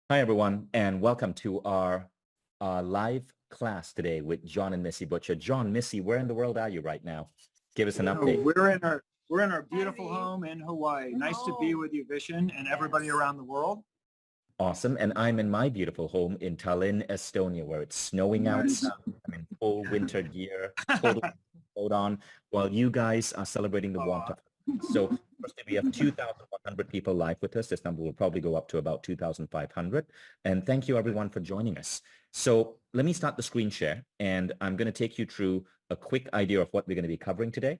Hi, everyone, and welcome to our live class today with John and Missy Butcher. John, Missy, where in the world are you right now? Give us an update. We're in our beautiful home in Hawaii. Nice to be with you, Vishen, and everybody around the world. Awesome. And I'm in my beautiful home in Tallinn, Estonia, where it's snowing outside. I'm in full winter gear, totally coat on, while you guys are celebrating the warmth of So firstly, we have 2,100 people live with us. This number will probably go up to about 2,500. And thank you, everyone, for joining us. So let me start the screen share, and I'm going to take you through a quick idea of what we're going to be covering today.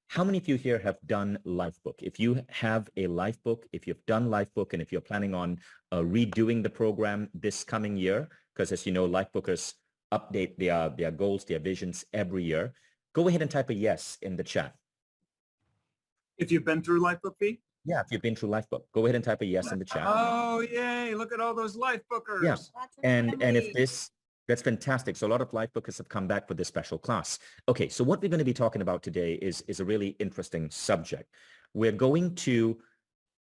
How many of you here have done Lifebook? If you have a Lifebook, if you've done Lifebook, and if you're planning on redoing the program this coming year, because as you know, Lifebookers update their goals, their visions every year, go ahead and type a yes in the chat. If you've been through Lifebook, V? Yeah, if you've been through Lifebook, go ahead and type a yes in the chat. Oh, yay. Look at all those Lifebookers. Yeah. And if this, that's fantastic. So a lot of Lifebookers have come back for this special class. Okay, so what we're going to be talking about today is a really interesting subject. We're going to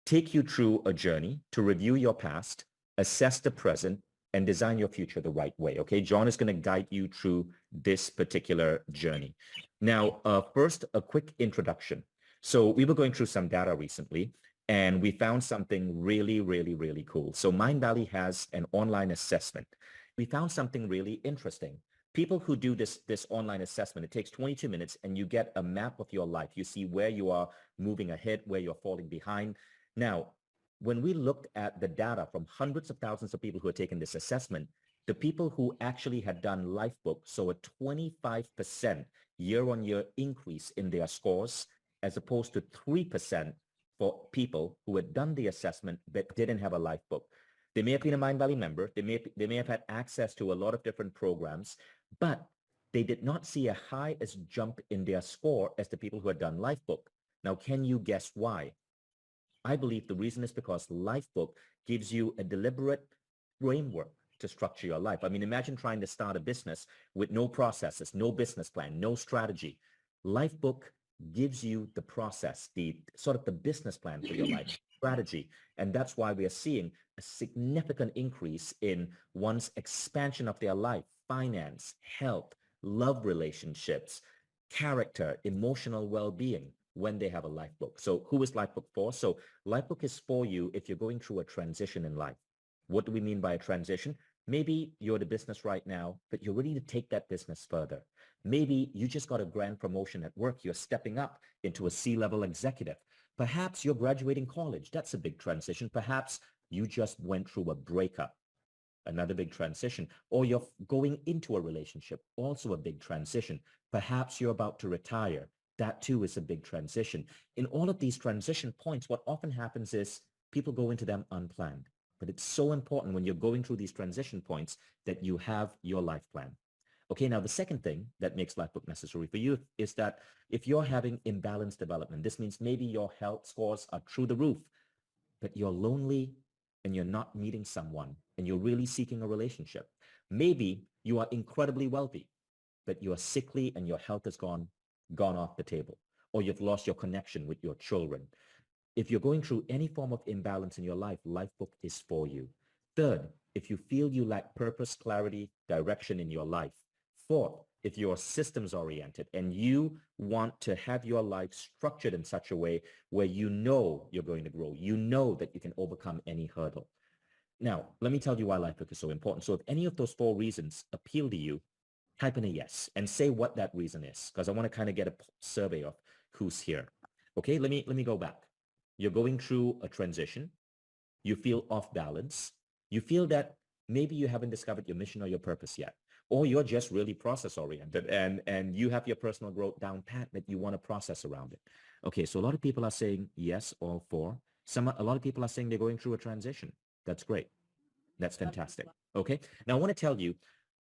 take you through a journey to review your past, assess the present, and design your future the right way. Okay, John is going to guide you through this particular journey. Now, first, a quick introduction. So we were going through some data recently, and we found something really, really, really cool. So Mindvalley has an online assessment. We found something really interesting. People who do this online assessment, it takes 22 minutes, and you get a map of your life. You see where you are moving ahead, where you're falling behind. Now, when we looked at the data from hundreds of thousands of people who had taken this assessment, the people who actually had done Lifebook saw a 25% year-on-year increase in their scores, as opposed to 3% for people who had done the assessment but didn't have a Lifebook. They may have been a Mindvalley member, they may have had access to a lot of different programs, but they did not see a high as jump in their score as the people who had done Lifebook. Now, can you guess why? I believe the reason is because Lifebook gives you a deliberate framework to structure your life. I mean, imagine trying to start a business with no processes, no business plan, no strategy. Lifebook gives you the process, the sort of the business plan for your life, strategy. And that's why we are seeing a significant increase in one's expansion of their life, finance, health, love relationships, character, emotional well-being when they have a Lifebook. So who is Lifebook for? So Lifebook is for you if you're going through a transition in life. What do we mean by a transition? Maybe you're the business right now, but you're ready to take that business further. Maybe you just got a grand promotion at work. You're stepping up into a C-level executive. Perhaps you're graduating college. That's a big transition. Perhaps you just went through a breakup, another big transition. Or you're going into a relationship, also a big transition. Perhaps you're about to retire. That too is a big transition. In all of these transition points, what often happens is people go into them unplanned. But it's so important when you're going through these transition points that you have your life plan. Okay, now the second thing that makes Lifebook necessary for you is that if you're having imbalanced development, this means maybe your health scores are through the roof, but you're lonely and you're not meeting someone and you're really seeking a relationship. Maybe you are incredibly wealthy, but you are sickly and your health has gone off the table, or you've lost your connection with your children. If you're going through any form of imbalance in your life, Lifebook is for you. Third, if you feel you lack purpose, clarity, direction in your life. Fourth, if you're systems oriented and you want to have your life structured in such a way where you know you're going to grow, you know that you can overcome any hurdle. Now, let me tell you why Lifebook is so important. So if any of those four reasons appeal to you, type in a yes and say what that reason is, because I want to kind of get a survey of who's here. Okay, let me go back. You're going through a transition. You feel off balance. You feel that maybe you haven't discovered your mission or your purpose yet, or you're just really process oriented and you have your personal growth down pat that you want to process around it. Okay, so a lot of people are saying yes, all four. A lot of people are saying they're going through a transition. That's great. That's fantastic. Okay, now I want to tell you,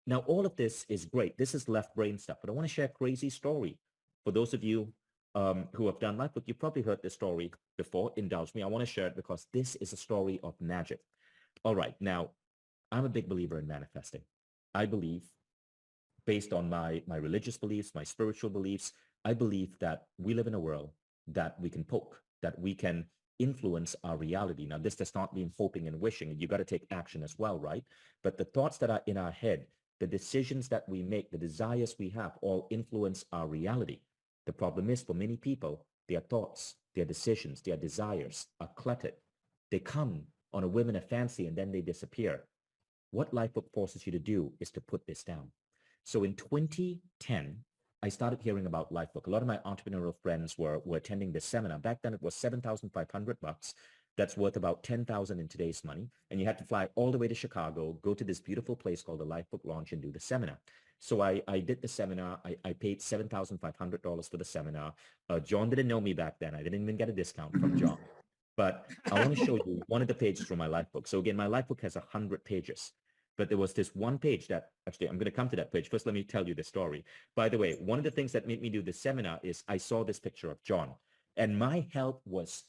now all of this is great. This is left brain stuff, but I want to share a crazy story. For those of you who have done Lifebook, you've probably heard this story before. Indulge me. I want to share it because this is a story of magic. All right, now I'm a big believer in manifesting. I believe, based on my religious beliefs, my spiritual beliefs, I believe that we live in a world that we can poke, that we can influence our reality. Now, this does not mean hoping and wishing. You got to take action as well, right? But the thoughts that are in our head, the decisions that we make, the desires we have, all influence our reality. The problem is, for many people, their thoughts, their decisions, their desires are cluttered. They come on a whim and a fancy, and then they disappear. What Lifebook forces you to do is to put this down. So in 2010, I started hearing about Lifebook. A lot of my entrepreneurial friends were attending this seminar. Back then, it was $7,500. That's worth about $10,000 in today's money. And you had to fly all the way to Chicago, go to this beautiful place called the Lifebook Launch and do the seminar. So I did the seminar. I paid $7,500 for the seminar. John didn't know me back then. I didn't even get a discount from John. But I want to show you one of the pages from my Lifebook. So again, my Lifebook has 100 pages. But there was this one page that, actually, I'm going to come to that page. First, let me tell you the story. By the way, one of the things that made me do this seminar is I saw this picture of John. And my health was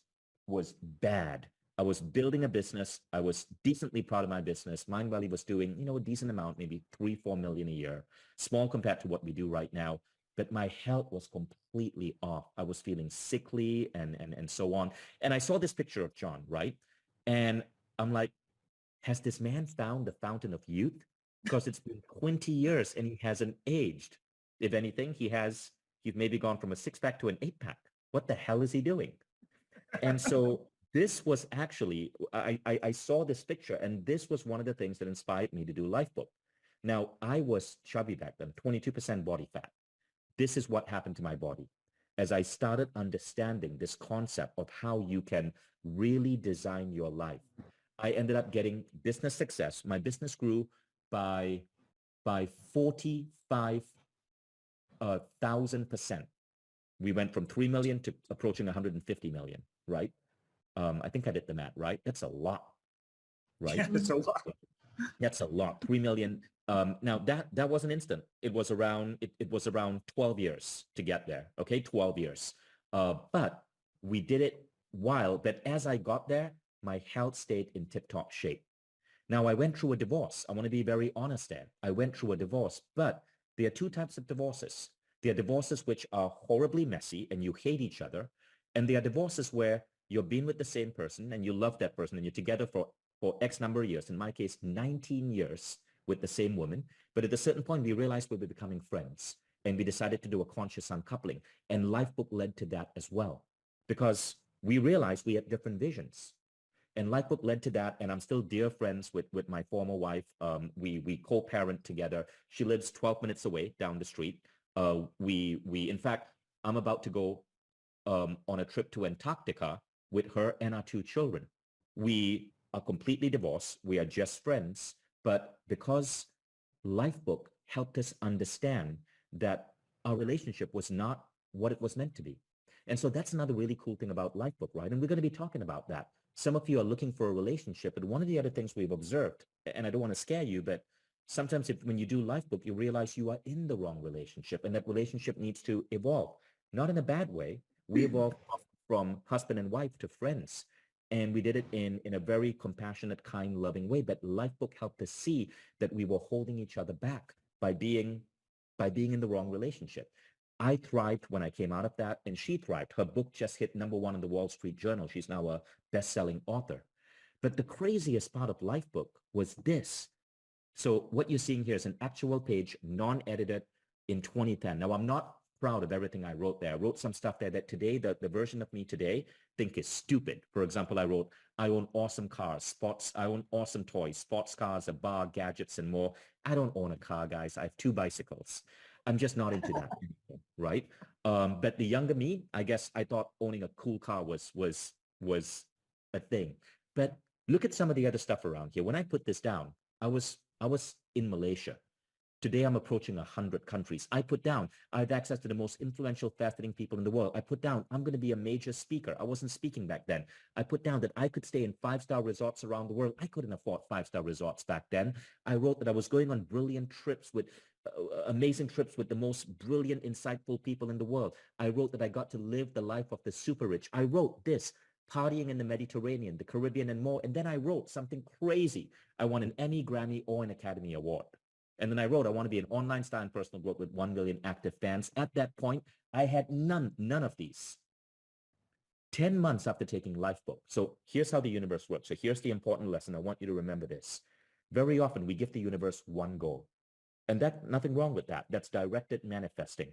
bad. I was building a business. I was decently proud of my business. Mindvalley was doing, a decent amount, maybe 3-4 million a year, small compared to what we do right now. But my health was completely off. I was feeling sickly and so on. And I saw this picture of John, right? And I'm like, has this man found the fountain of youth? Because it's been 20 years and he hasn't aged. If anything, he's maybe gone from a 6-pack to an 8-pack. What the hell is he doing? And so this was actually, I saw this picture, and this was one of the things that inspired me to do Lifebook. Now, I was chubby back then, 22% body fat. This is what happened to my body. As I started understanding this concept of how you can really design your life, I ended up getting business success. My business grew by 45,000%. We went from 3 million to approaching 150 million, right? I think I did the math, right? That's a lot, right? Yeah, that's a lot. That's a lot. 3 million. Now that wasn't instant. It was around 12 years to get there. Okay, 12 years. But we did it but as I got there, my health stayed in tip-top shape. Now, I went through a divorce. I want to be very honest there. I went through a divorce, but there are 2 types of divorces. There are divorces which are horribly messy and you hate each other. And there are divorces where you've been with the same person and you love that person and you're together for X number of years. In my case, 19 years with the same woman. But at a certain point, we realized we were becoming friends and we decided to do a conscious uncoupling. And Lifebook led to that as well, because we realized we had different visions. And Lifebook led to that, and I'm still dear friends with my former wife. We co-parent together. She lives 12 minutes away down the street. In fact, I'm about to go on a trip to Antarctica with her and our 2 children. We are completely divorced. We are just friends. But because Lifebook helped us understand that our relationship was not what it was meant to be. And so that's another really cool thing about Lifebook, right? And we're going to be talking about that. Some of you are looking for a relationship, but one of the other things we've observed, and I don't want to scare you, but sometimes when you do Lifebook, you realize you are in the wrong relationship, and that relationship needs to evolve. Not in a bad way. We evolved from husband and wife to friends, and we did it in a very compassionate, kind, loving way. But Lifebook helped us see that we were holding each other back by being in the wrong relationship. I thrived when I came out of that, and she thrived. Her book just hit #1 in the Wall Street Journal. She's now a best-selling author. But the craziest part of Lifebook was this. So what you're seeing here is an actual page, non-edited, in 2010. Now, I'm not proud of everything I wrote there. I wrote some stuff there that today, the version of me today, think is stupid. For example, I wrote, I own awesome cars, I own awesome toys, sports cars, a bar, gadgets, and more. I don't own a car, guys. I have 2 bicycles. I'm just not into that anymore, right? But the younger me, I guess I thought owning a cool car was a thing. But look at some of the other stuff around here. When I put this down, I was in Malaysia. Today, I'm approaching 100 countries. I put down, I have access to the most influential, fascinating people in the world. I put down, I'm going to be a major speaker. I wasn't speaking back then. I put down that I could stay in 5-star resorts around the world. I couldn't afford 5-star resorts back then. I wrote that I was going on brilliant trips with amazing trips with the most brilliant, insightful people in the world. I wrote that I got to live the life of the super rich. I wrote this, partying in the Mediterranean, the Caribbean, and more. And then I wrote something crazy. I won an Emmy, Grammy, or an Academy Award. And then I wrote, I want to be an online star in personal growth with 1 million active fans. At that point, I had none of these. 10 months after taking Lifebook. So here's how the universe works. So here's the important lesson. I want you to remember this. Very often we give the universe one goal. And nothing wrong with that. That's directed manifesting.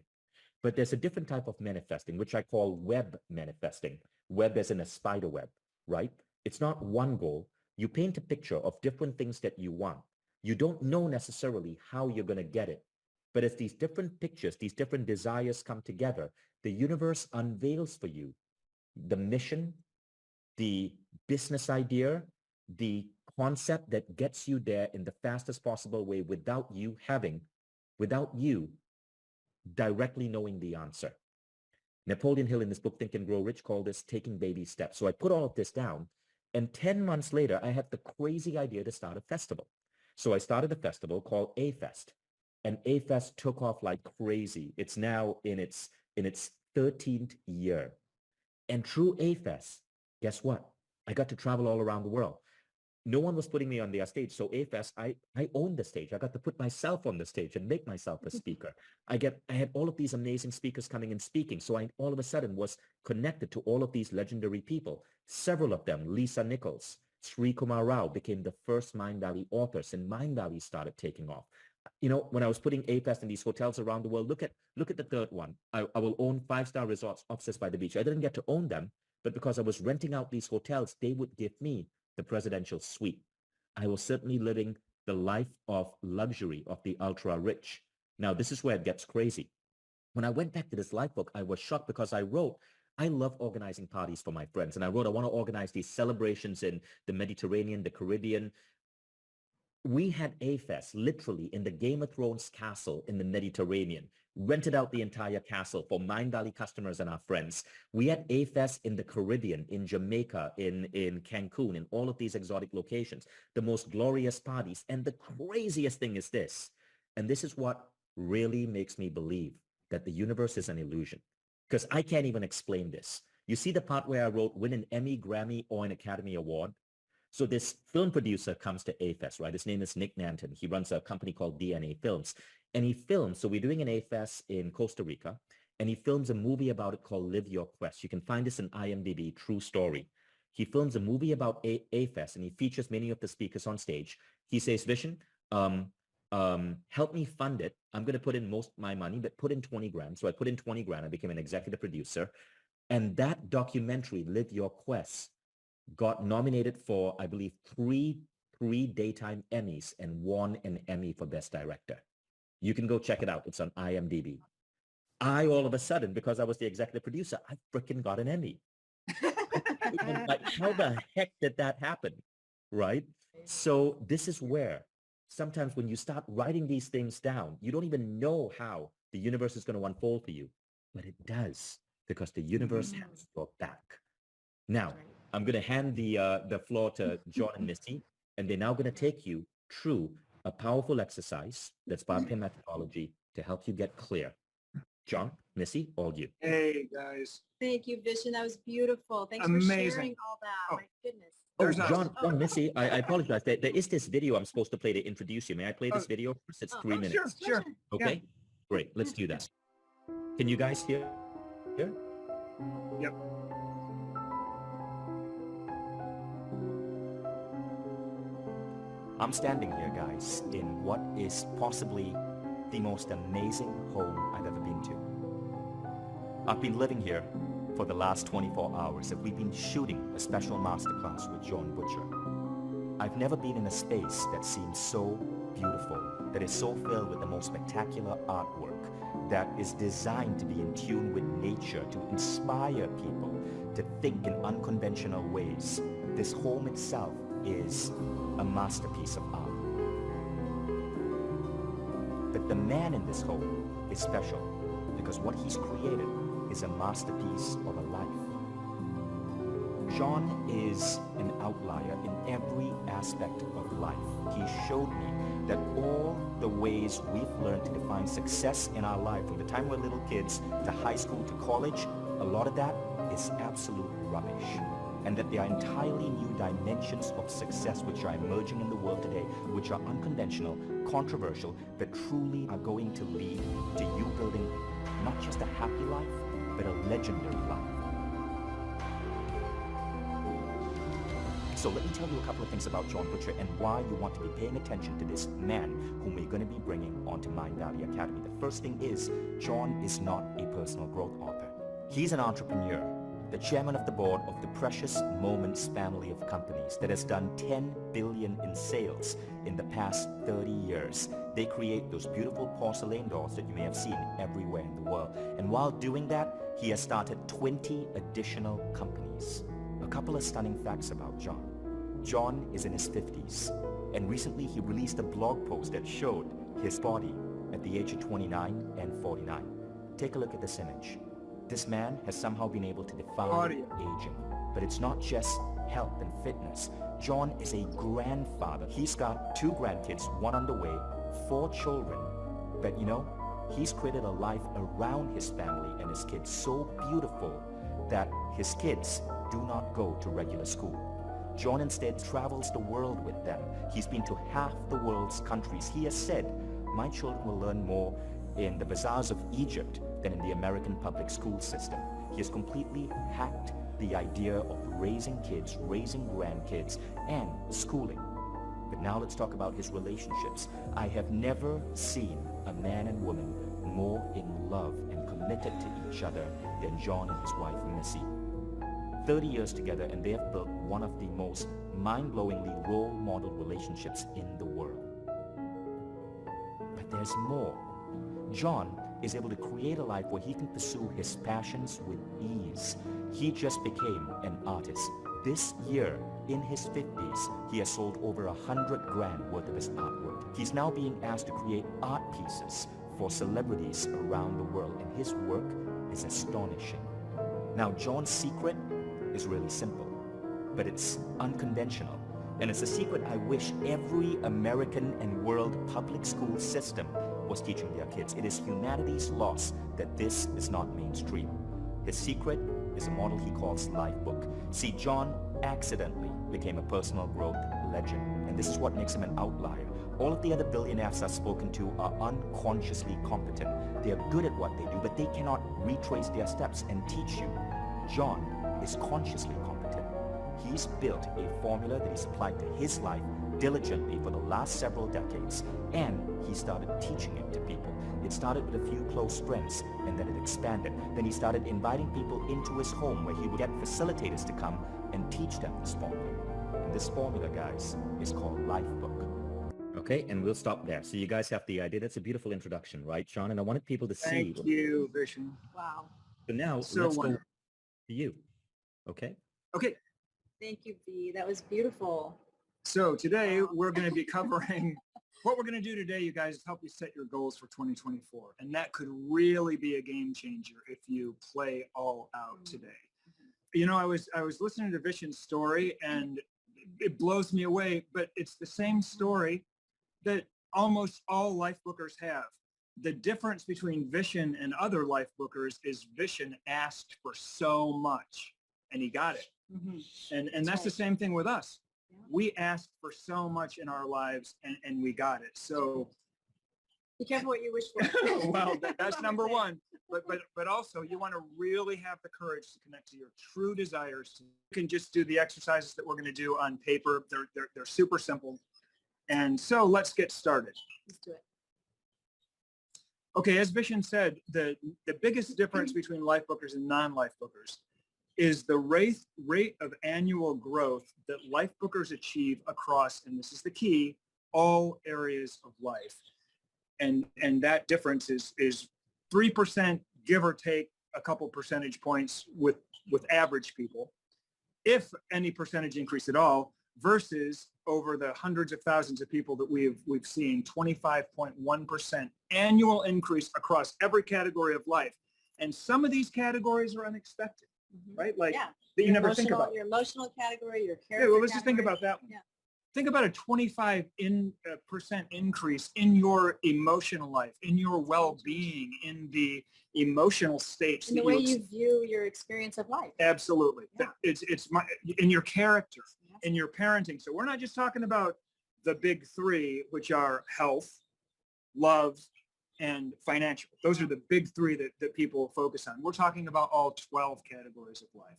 But there's a different type of manifesting, which I call web manifesting. Web as in a spider web, right? It's not one goal. You paint a picture of different things that you want. You don't know necessarily how you're going to get it. But as these different pictures, these different desires come together, the universe unveils for you the mission, the business idea, the concept that gets you there in the fastest possible way without you directly knowing the answer. Napoleon Hill in his book, Think and Grow Rich, called this taking baby steps. So I put all of this down, and 10 months later, I had the crazy idea to start a festival. So I started a festival called A-Fest, and A-Fest took off like crazy. It's now in its 13th year. And through A-Fest, guess what? I got to travel all around the world. No one was putting me on their stage. So A-Fest, I owned the stage. I got to put myself on the stage and make myself a speaker. I had all of these amazing speakers coming and speaking. So I all of a sudden was connected to all of these legendary people. Several of them, Lisa Nichols, Sri Kumar Rao, became the first Mindvalley authors, and Mindvalley started taking off. You know, when I was putting A-Fest in these hotels around the world, look at the third one. I will own 5-star resorts, offices by the beach. I didn't get to own them, but because I was renting out these hotels, they would give me the presidential suite. I was certainly living the life of luxury of the ultra rich. Now, this is where it gets crazy. When I went back to this Lifebook, I was shocked because I wrote, I love organizing parties for my friends. And I wrote, I want to organize these celebrations in the Mediterranean, the Caribbean. We had A-Fest literally in the Game of Thrones castle in the Mediterranean, rented out the entire castle for Mindvalley customers and our friends. We had A-Fest in the Caribbean, in Jamaica, in Cancun, in all of these exotic locations, the most glorious parties. And the craziest thing is this, and this is what really makes me believe that the universe is an illusion, because I can't even explain this. You see the part where I wrote win an Emmy, Grammy, or an Academy Award? So this film producer comes to A-Fest, right? His name is Nick Nanton. He runs a company called DNA Films. And he films, so we're doing an A-Fest in Costa Rica, and he films a movie about it called Live Your Quest. You can find this in IMDb, true story. He films a movie about A-Fest, and he features many of the speakers on stage. He says, Vishen, help me fund it. I'm going to put in most of my money, but put in 20 grand. So I put in 20 grand. I became an executive producer. And that documentary, Live Your Quest, got nominated for, I believe, three daytime Emmys and won an Emmy for Best Director. You can go check it out. It's on IMDb. All of a sudden, because I was the executive producer, I freaking got an Emmy. Like, how the heck did that happen? Right? So this is where sometimes when you start writing these things down, you don't even know how the universe is going to unfold for you, but it does, because the universe has your back. Now, I'm going to hand the floor to John and Missy, and they're now going to take you through a powerful exercise that's part of methodology to help you get clear. John, Missy, all you. Hey, guys. Thank you, Vishen. That was beautiful. Thanks Amazing. for sharing all that. Oh. My goodness. John, Missy, I apologize. There is this video I'm supposed to play to introduce you. May I play this video first? It's 3 minutes. Sure. Okay? Yeah. Great. Let's do that. Can you guys hear? Yep. I'm standing here, guys, in what is possibly the most amazing home I've ever been to. I've been living here for the last 24 hours, and we've been shooting a special masterclass with John Butcher. I've never been in a space that seems so beautiful, that is so filled with the most spectacular artwork, that is designed to be in tune with nature, to inspire people to think in unconventional ways. This home itself is a masterpiece of art. But the man in this home is special because what he's created is a masterpiece of a life. John is an outlier in every aspect of life. He showed me that all the ways we've learned to define success in our life, from the time we're little kids to high school to college, a lot of that is absolute rubbish. And that there are entirely new dimensions of success which are emerging in the world today, which are unconventional, controversial, but truly are going to lead to you building not just a happy life, but a legendary life. So let me tell you a couple of things about John Butcher and why you want to be paying attention to this man whom we're going to be bringing onto Mind Valley Academy. The first thing is, John is not a personal growth author. He's an entrepreneur, the chairman of the board of the Precious Moments family of companies that has done 10 billion in sales in the past 30 years. They create those beautiful porcelain dolls that you may have seen everywhere in the world. And while doing that, he has started 20 additional companies. A couple of stunning facts about John. John is in his 50s, and recently he released a blog post that showed his body at the age of 29 and 49. Take a look at this image. This man has somehow been able to defy aging. But it's not just health and fitness. John is a grandfather. He's got 2 grandkids, 1 on the way, 4 children. But you know, he's created a life around his family and his kids so beautiful that his kids do not go to regular school. John instead travels the world with them. He's been to half the world's countries. He has said, my children will learn more in the bazaars of Egypt than in the American public school system. He has completely hacked the idea of raising kids, raising grandkids, and schooling. But now let's talk about his relationships. I have never seen a man and woman more in love and committed to each other than John and his wife, Missy. 30 years together, and they have built one of the most mind-blowingly role model relationships in the world. But there's more. John is able to create a life where he can pursue his passions with ease. He just became an artist. This year, in his 50s, he has sold over 100 grand worth of his artwork. He's now being asked to create art pieces for celebrities around the world, and his work is astonishing. Now, John's secret is really simple, but it's unconventional. And it's a secret I wish every American and world public school system was teaching their kids. It is humanity's loss that this is not mainstream. His secret is a model he calls Lifebook. See, John accidentally became a personal growth legend, and this is what makes him an outlier. All of the other billionaires I've spoken to are unconsciously competent. They are good at what they do, but they cannot retrace their steps and teach you. John is consciously competent. He's built a formula that he's applied to his life diligently for the last several decades, and he started teaching it to people. It started with a few close friends, and then it expanded. Then he started inviting people into his home where he would get facilitators to come and teach them this formula. And this formula, guys, is called Lifebook. Okay, and we'll stop there. So you guys have the idea. That's a beautiful introduction, right, Sean? And I wanted people to see. Thank you, Vishen. Wow. So now, let's go to you. Okay? Okay. Thank you, V. That was beautiful. So today we're going to be covering what we're going to do today, you guys, is help you set your goals for 2024. And that could really be a game changer if you play all out today. You know, I was listening to Vishen's story, and it blows me away, but it's the same story that almost all Lifebookers have. The difference between Vishen and other Lifebookers is Vishen asked for so much, and he got it. And that's the same thing with us. Yeah. We asked for so much in our lives, and we got it. So be careful what you wish for. Well, that's number one. But also, you want to really have the courage to connect to your true desires. You can just do the exercises that we're going to do on paper. They're super simple. And so let's get started. Let's do it. Okay, as Vishen said, the biggest difference between Lifebookers and non-Lifebookers is the rate of annual growth that Lifebookers achieve across, and this is the key, all areas of life. And that difference is 3%, give or take a couple percentage points with average people, if any percentage increase at all, versus over the hundreds of thousands of people that we've seen, 25.1% annual increase across every category of life. And some of these categories are unexpected, right? Like that you never think about. Your emotional category, your character. Yeah, well, let's just think about that one. Yeah. Think about a 25% increase in your emotional life, in your well-being, in the emotional states. In the way you view your experience of life. Absolutely. Yeah. It's in your character, yes. In your parenting. So we're not just talking about the big three, which are health, love, and financial. Those are the big three that people focus on. We're talking about all 12 categories of life.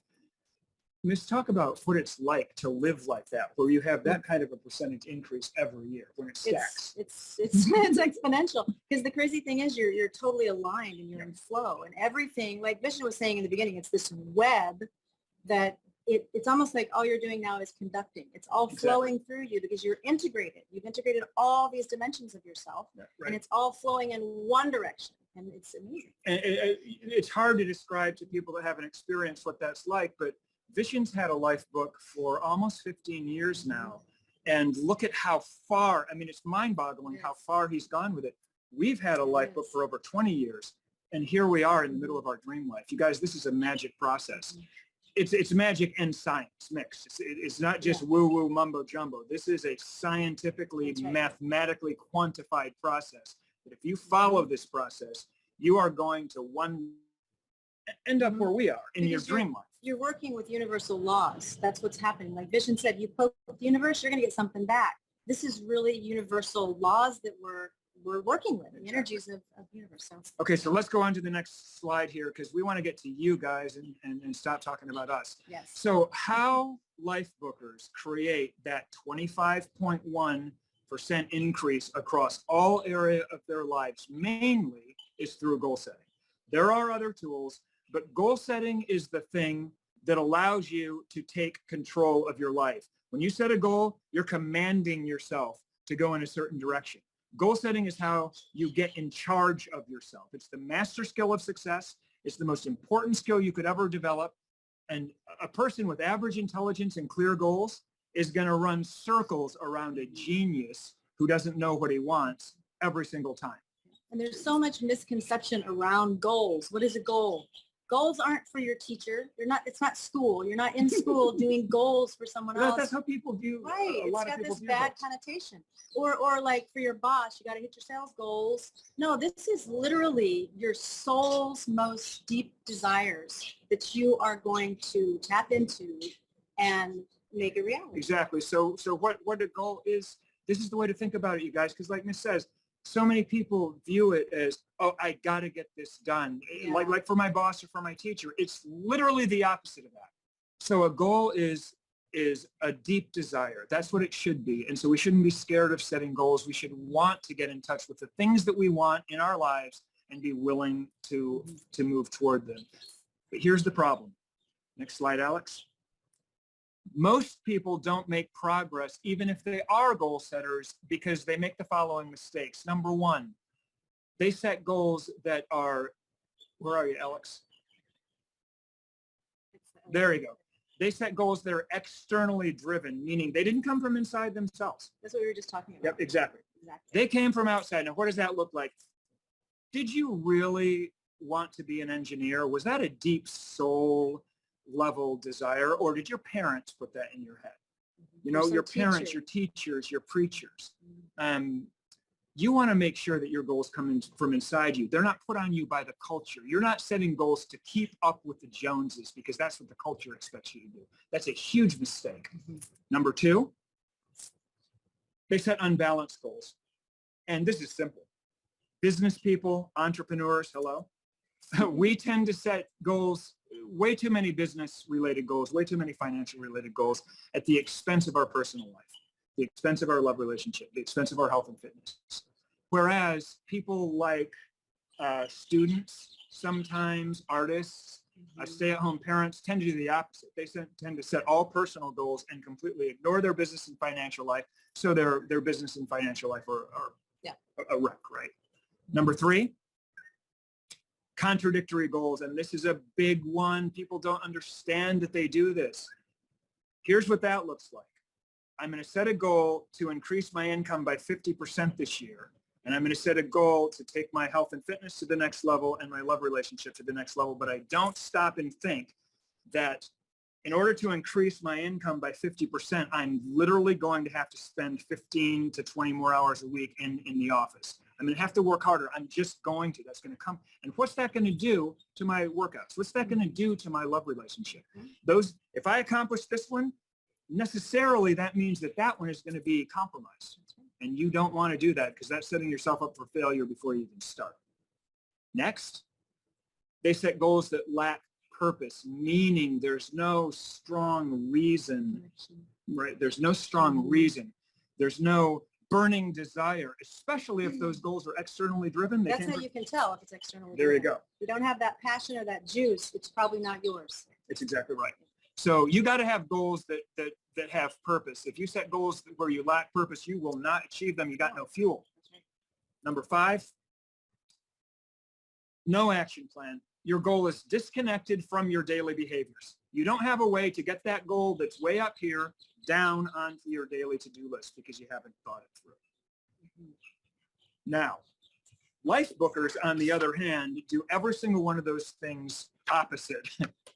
Let's talk about what it's like to live like that, where you have that kind of a percentage increase every year when it stacks. It's exponential, because the crazy thing is you're totally aligned and you're in flow, and everything, like Vishen was saying in the beginning, it's this web that it's almost like all you're doing now is conducting. It's all flowing through you because you're integrated. You've integrated all these dimensions of yourself, and it's all flowing in one direction, and it's amazing. And it's hard to describe to people that haven't experienced what that's like, but Vishen's had a life book for almost 15 years now. And look at how far, I mean, it's mind-boggling how far he's gone with it. We've had a life book for over 20 years, and here we are in the middle of our dream life. You guys, this is a magic process. It's magic and science mixed. It's not just woo-woo mumbo-jumbo. This is a scientifically, mathematically quantified process. That if you follow this process, you are going to end up where we are in your dream life. You're working with universal laws. That's what's happening. Like Vishen said, you poke the universe, you're going to get something back. This is really universal laws that we're working with, the energies of the universe. So. Okay, so let's go on to the next slide here, because we want to get to you guys and stop talking about us. Yes. So how life bookers create that 25.1% increase across all area of their lives mainly is through goal setting. There are other tools, but goal setting is the thing that allows you to take control of your life. When you set a goal, you're commanding yourself to go in a certain direction. Goal setting is how you get in charge of yourself. It's the master skill of success. It's the most important skill you could ever develop. And a person with average intelligence and clear goals is going to run circles around a genius who doesn't know what he wants every single time. And there's so much misconception around goals. What is a goal? Goals aren't for your teacher. It's not school. You're not in school doing goals for someone else. That's how people view. Right. A lot it's of got people this view bad goals. connotation. Or like for your boss, you got to hit your sales goals. No, this is literally your soul's most deep desires that you are going to tap into and make a reality. Exactly. So what a goal is, this is the way to think about it, you guys, because like Miss says, so many people view it as, oh, I got to get this done. Yeah. Like for my boss or for my teacher, it's literally the opposite of that. So a goal is a deep desire. That's what it should be. And so we shouldn't be scared of setting goals. We should want to get in touch with the things that we want in our lives and be willing to move toward them. But here's the problem. Next slide, Alex. Most people don't make progress, even if they are goal setters, because they make the following mistakes. Number one, they set goals that are, where are you, Alex? There you go. They set goals that are externally driven, meaning they didn't come from inside themselves. That's what we were just talking about. Yep, exactly. They came from outside. Now, what does that look like? Did you really want to be an engineer? Was that a deep soul level desire, or did your parents put that in your head? You know, your parents, your teachers, your preachers. You want to make sure that your goals come from inside you. They're not put on you by the culture. You're not setting goals to keep up with the Joneses because that's what the culture expects you to do. That's a huge mistake. Number two, they set unbalanced goals. And this is simple. Business people, entrepreneurs, hello. We tend to set goals, way too many business-related goals, way too many financial-related goals at the expense of our personal life, the expense of our love relationship, the expense of our health and fitness. Whereas people like students, sometimes artists, stay-at-home parents tend to do the opposite. They tend to set all personal goals and completely ignore their business and financial life, so their business and financial life are a wreck, right? Number three, contradictory goals, and this is a big one. People don't understand that they do this. Here's what that looks like. I'm going to set a goal to increase my income by 50% this year, and I'm going to set a goal to take my health and fitness to the next level and my love relationship to the next level, but I don't stop and think that in order to increase my income by 50%, I'm literally going to have to spend 15 to 20 more hours a week in the office. I'm going to have to work harder. I'm just going to. That's going to come. And what's that going to do to my workouts? What's that going to do to my love relationship? If I accomplish this one, necessarily that means that one is going to be compromised. And you don't want to do that because that's setting yourself up for failure before you even start. Next, they set goals that lack purpose, meaning there's no strong reason, right? There's no strong reason. There's no burning desire, especially if those goals are externally driven. That's how you can tell if it's externally There you driven. go. If you don't have that passion or that juice, it's probably not yours. It's exactly right. So you got to have goals that have purpose. If you set goals where you lack purpose, you will not achieve them. You got no fuel. Number 5, no action plan. Your goal is disconnected from your daily behaviors. You don't have a way to get that goal that's way up here down onto your daily to-do list because you haven't thought it through. Now, life bookers, on the other hand, do every single one of those things opposite.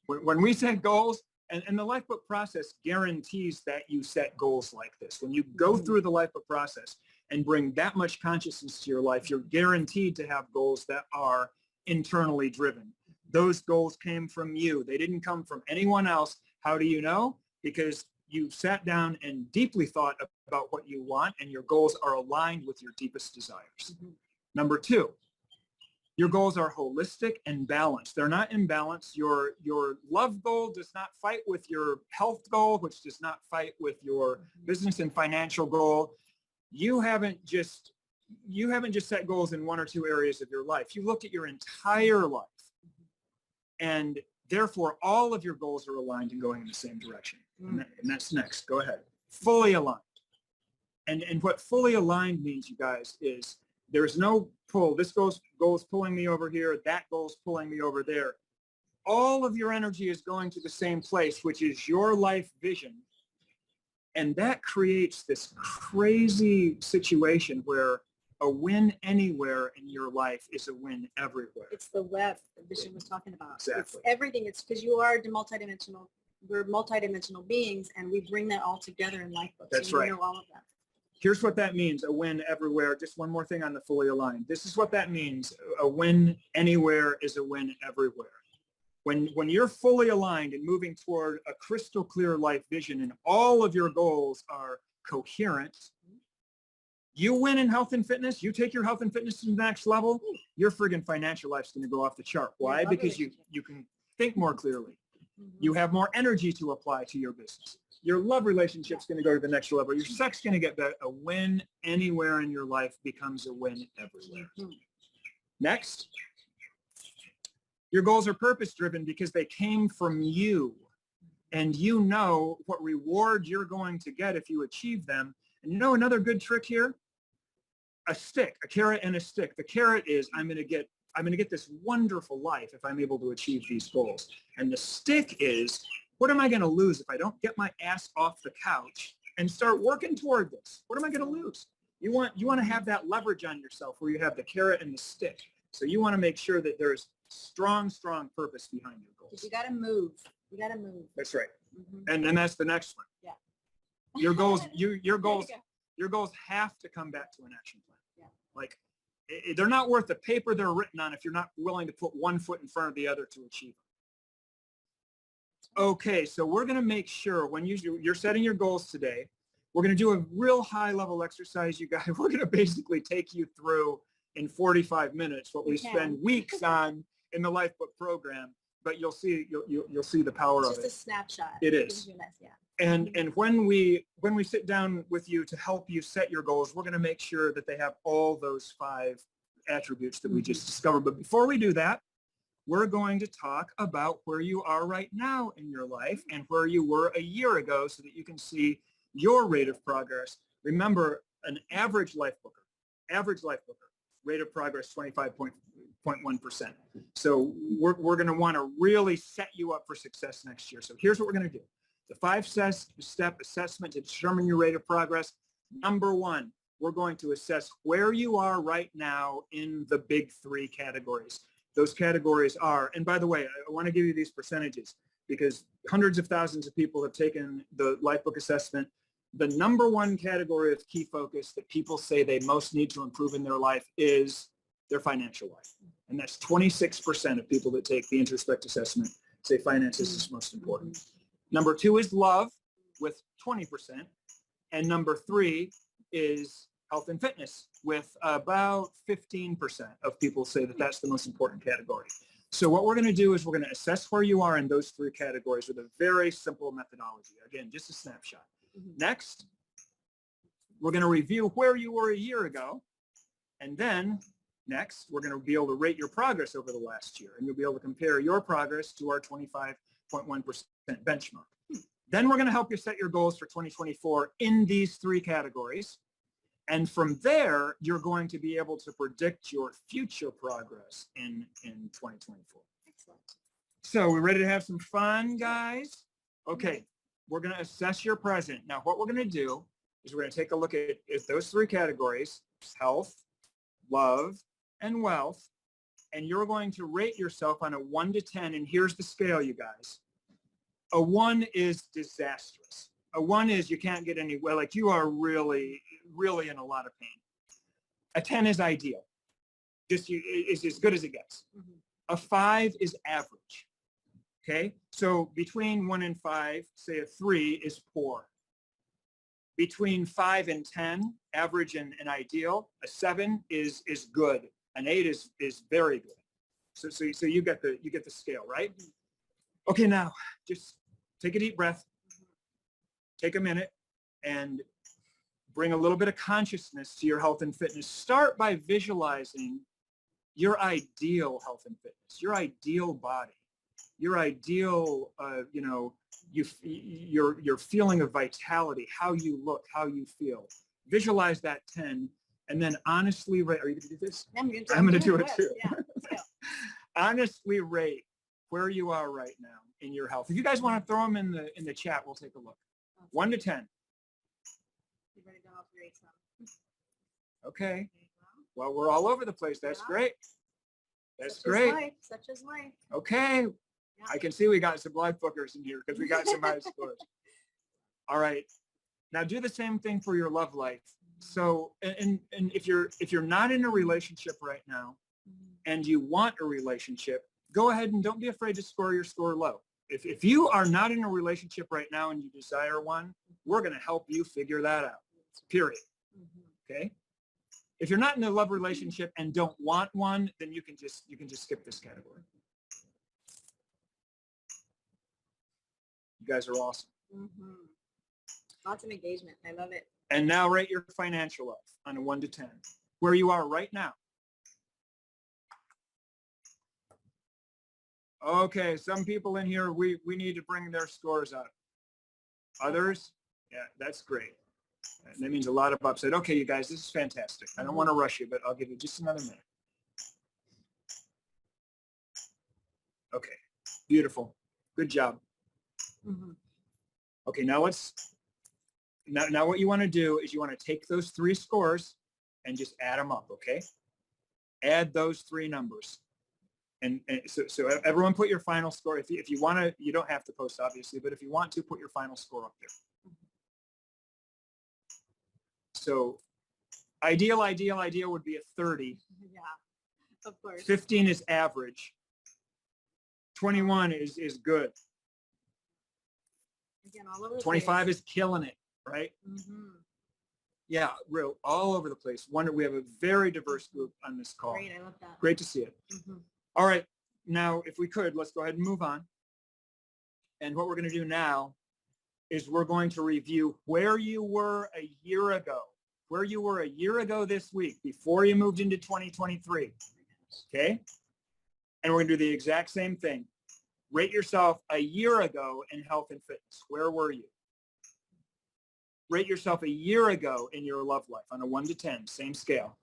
When we set goals, and the Lifebook process guarantees that you set goals like this. When you go through the Lifebook process and bring that much consciousness to your life, you're guaranteed to have goals that are internally driven. Those goals came from you. They didn't come from anyone else. How do you know? Because you sat down and deeply thought about what you want, and your goals are aligned with your deepest desires. Number 2, your goals are holistic and balanced. They're not imbalanced. Your love goal does not fight with your health goal, which does not fight with your business and financial goal. You haven't just set goals in 1 or 2 areas of your life. You looked at your entire life, and therefore all of your goals are aligned and going in the same direction. And that's next. Go ahead. Fully aligned. And what fully aligned means, you guys, is there's no pull. This goal is pulling me over here. That goal is pulling me over there. All of your energy is going to the same place, which is your life vision. And that creates this crazy situation where a win anywhere in your life is a win everywhere. It's the web that Vision was talking about. Exactly. It's everything. It's because you are multidimensional. We're multidimensional beings, and we bring that all together in Lifebook. That's so you right. know all of that. Here's what that means, a win everywhere. Just one more thing on the fully aligned. This is what that means. A win anywhere is a win everywhere. When you're fully aligned and moving toward a crystal clear life vision and all of your goals are coherent, you win in health and fitness, you take your health and fitness to the next level, your friggin' financial life's going to go off the chart. Why? Because you can think more clearly. You have more energy to apply to your business. Your love relationship's going to go to the next level. Your sex is going to get better. A win anywhere in your life becomes a win everywhere. Next, your goals are purpose-driven because they came from you. And you know what reward you're going to get if you achieve them. And you know another good trick here? A stick, a carrot and a stick. The carrot is I'm going to get this wonderful life if I'm able to achieve these goals. And the stick is, what am I going to lose if I don't get my ass off the couch and start working toward this? What am I going to lose? You want to have that leverage on yourself where you have the carrot and the stick. So you want to make sure that there's strong purpose behind your goals. You got to move. You got to move. That's right. And then that's the next one. Yeah. Your goals have to come back to an action plan. Yeah. Like they're not worth the paper they're written on if you're not willing to put one foot in front of the other to achieve them. Okay, so we're going to make sure when you're setting your goals today, we're going to do a real high-level exercise, you guys. We're going to basically take you through in 45 minutes what we spend weeks on in the Lifebook program, but you'll see the power of it. It's just a snapshot. It is. Yeah. And when we sit down with you to help you set your goals, we're going to make sure that they have all those 5 attributes that we just discovered. But before we do that, we're going to talk about where you are right now in your life and where you were a year ago so that you can see your rate of progress. Remember, an average life booker, rate of progress 25.1%. So we're going to want to really set you up for success next year. So here's what we're going to do. The 5-step assessment to determine your rate of progress. Number 1, we're going to assess where you are right now in the big 3 categories. Those categories are, and by the way, I want to give you these percentages because hundreds of thousands of people have taken the Lifebook assessment. The number 1 category of key focus that people say they most need to improve in their life is their financial life. And that's 26% of people that take the introspect assessment say finances is most important. Number 2 is love with 20%. And number 3 is health and fitness with about 15% of people say that that's the most important category. So what we're going to do is we're going to assess where you are in those three categories with a very simple methodology. Again, just a snapshot. Next, we're going to review where you were a year ago. And then next, we're going to be able to rate your progress over the last year. And you'll be able to compare your progress to our 25.1% benchmark. Then we're going to help you set your goals for 2024 in these three categories. And from there, you're going to be able to predict your future progress in 2024. Excellent. So we're ready to have some fun, guys? Okay, we're going to assess your present. Now, what we're going to do is we're going to take a look at those three categories, health, love, and wealth. And you're going to rate yourself on a 1 to 10. And here's the scale, you guys. A 1 is disastrous. A 1 is you can't get anywhere, like you are really, really in a lot of pain. A 10 is ideal. It's as good as it gets. A 5 is average. Okay? So between 1 and 5, say a 3 is poor. Between 5 and 10, average and ideal, a 7 is good. An 8 is very good. So you get the scale, right? Okay, now just take a deep breath. Take a minute and bring a little bit of consciousness to your health and fitness. Start by visualizing your ideal health and fitness, your ideal body, your ideal, your feeling of vitality, how you look, how you feel. Visualize that 10, and then honestly rate. Are you going to do this? I'm going to do it too. Yeah. Honestly rate where you are right now in your health. If you guys want to throw them in the chat, we'll take a look. 1 to 10. You ready to go off your eight some? Okay. Well, we're all over the place. That's great. That's Such great. Is life. Such is life. Okay. Yeah. I can see we got some live bookers in here because we got some high scores. All right. Now do the same thing for your love life. So, and if you're not in a relationship right now and you want a relationship, go ahead and don't be afraid to score your score low. If you are not in a relationship right now and you desire one, we're going to help you figure that out, period. Okay? If you're not in a love relationship and don't want one, then you can just skip this category. You guys are awesome. Lots of engagement. I love it. And now rate your financial life on a 1 to 10, where you are right now. Okay, some people in here, we need to bring their scores up. Others, yeah, that's great. That means a lot of upset. Okay, you guys, this is fantastic. I don't want to rush you, but I'll give you just another minute. Okay, beautiful. Good job. Okay, now now what you want to do is you want to take those 3 scores and just add them up, okay? Add those 3 numbers. And so everyone put your final score. If you want to, you don't have to post, obviously, but if you want to, put your final score up there. So ideal would be a 30. Yeah, of course. 15 is average. 21 is good. Again, all over the 25 place. is killing it, right? Yeah, real all over the place. We have a very diverse group on this call. Great, I love that. Great to see it. All right, now if we could, let's go ahead and move on. And what we're going to do now is we're going to review where you were a year ago, this week before you moved into 2023, okay? And we're going to do the exact same thing. Rate yourself a year ago in health and fitness. Where were you? Rate yourself a year ago in your love life on a 1 to 10, same scale.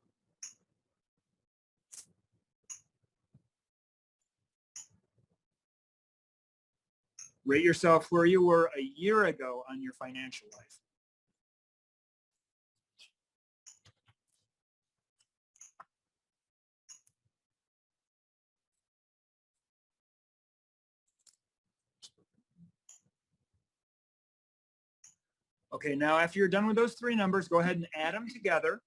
Rate yourself where you were a year ago on your financial life. Okay, now after you're done with those 3 numbers, go ahead and add them together.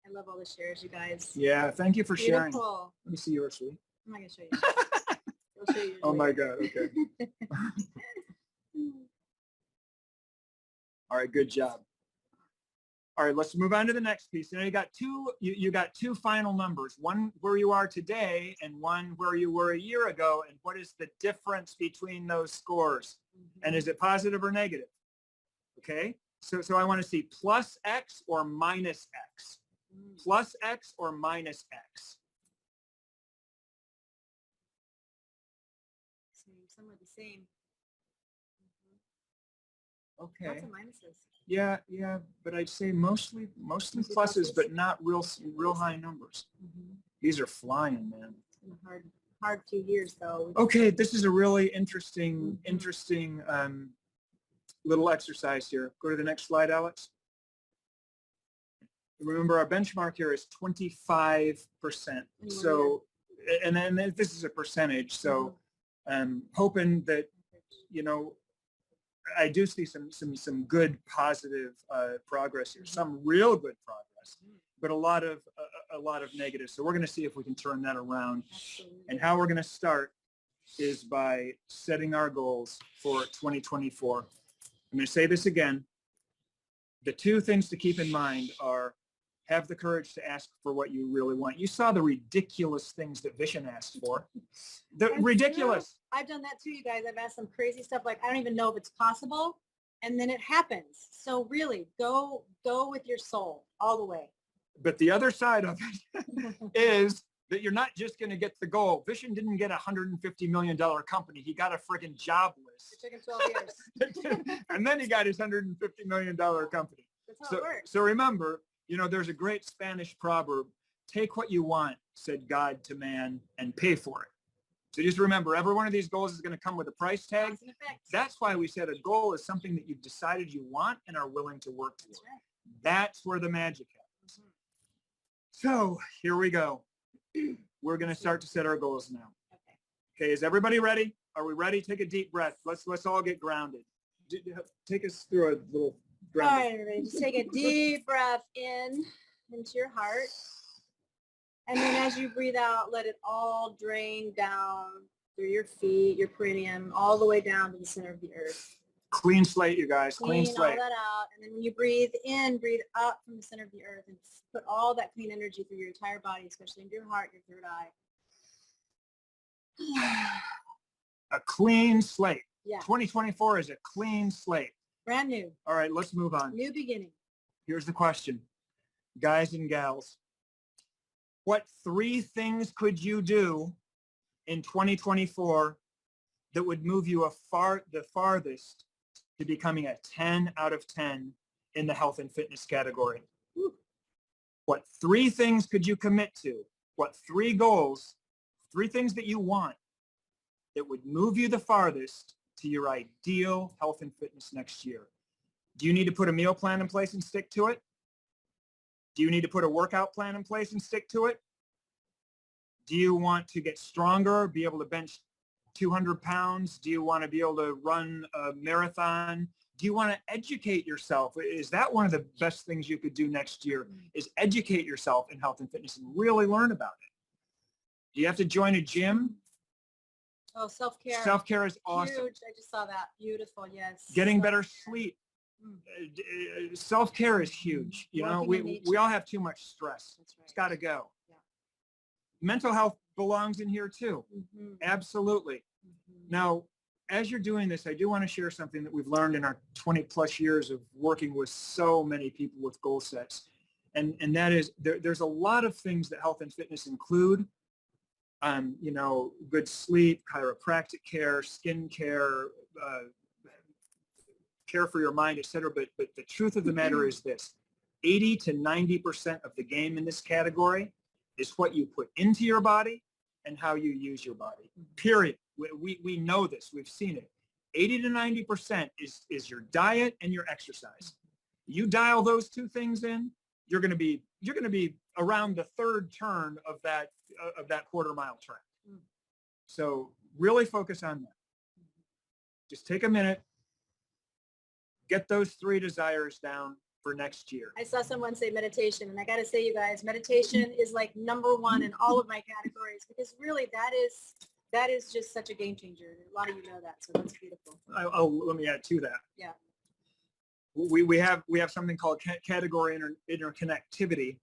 I love all the shares, you guys. Yeah, thank you for sharing. Beautiful. Let me see yours, sweetie. I'm not going to show you. I'll show you Oh my later. God, okay. All right, good job. All right, let's move on to the next piece. Now you got two final numbers, one where you are today and one where you were a year ago. And what is the difference between those scores? And is it positive or negative? Okay, so I want to see plus X or minus X. Plus X or minus X. Somewhere the same. Okay. Lots of minuses. Yeah, but I'd say mostly pluses, but not real high numbers. These are flying, man. It's been a hard few years though. Okay, this is a really interesting little exercise here. Go to the next slide, Alex. Remember, our benchmark here is 25%. So, and then this is a percentage. So, hoping that, you know, I do see some good positive progress here, some real good progress, but a lot of negative. So we're going to see if we can turn that around. Absolutely. And how we're going to start is by setting our goals for 2024. I'm going to say this again. The two things to keep in mind are have the courage to ask for what you really want. You saw the ridiculous things that Vishen asked for. The ridiculous. I've done that too, you guys. I've asked some crazy stuff like I don't even know if it's possible, and then it happens. So really, go with your soul all the way. But the other side of it is that you're not just going to get the goal. Vishen didn't get a $150 million company. He got a friggin' job list. It took him 12 years. And then he got his $150 million company. That's how it works. So remember, you know, there's a great Spanish proverb, take what you want, said God to man, and pay for it. So just remember, every one of these goals is going to come with a price tag. That's why we said a goal is something that you've decided you want and are willing to work towards. That's where the magic happens. So here we go. We're going to start to set our goals now. Okay, is everybody ready? Are we ready? Take a deep breath. Let's all get grounded. Take us through a little grounding. All right, everybody, just take a deep breath in into your heart. And then as you breathe out, let it all drain down through your feet, your perineum, all the way down to the center of the earth. Clean slate, you guys. Clean slate. All that out. And then when you breathe in, breathe up from the center of the earth and put all that clean energy through your entire body, especially into your heart, your third eye. A clean slate. Yeah. 2024 is a clean slate. Brand new. All right, let's move on. New beginning. Here's the question. Guys and gals, what 3 things could you do in 2024 that would move you the farthest to becoming a 10 out of 10 in the health and fitness category? What 3 things could you commit to? What 3 goals, 3 things that you want that would move you the farthest to your ideal health and fitness next year? Do you need to put a meal plan in place and stick to it? Do you need to put a workout plan in place and stick to it? Do you want to get stronger, be able to bench 200 pounds? Do you want to be able to run a marathon? Do you want to educate yourself? Is that one of the best things you could do next year, is educate yourself in health and fitness and really learn about it? Do you have to join a gym? Oh, self-care. Self-care is awesome. Huge. I just saw that. Beautiful. Yes. Getting better sleep. Self-care is huge. You know, we all have too much stress. That's right. It's got to go. Yeah. Mental health belongs in here too. Absolutely. Now, as you're doing this, I do want to share something that we've learned in our 20 plus years of working with so many people with goal sets. And that is there's a lot of things that health and fitness include. You know, good sleep, chiropractic care, skin care, care for your mind, etc. But the truth of the matter is this: 80 to 90% of the game in this category is what you put into your body and how you use your body. Period. We know this. We've seen it. 80 to 90% is your diet and your exercise. You dial those 2 things in, you're going to be around the 3rd turn of that quarter-mile track. So really focus on that. Just take a minute, get those 3 desires down for next year. I saw someone say meditation, and I got to say, you guys, meditation is like #1 in all of my categories, because really that is just such a game changer. A lot of you know that, so that's beautiful. Let me add to that. Yeah. we have something called category interconnectivity,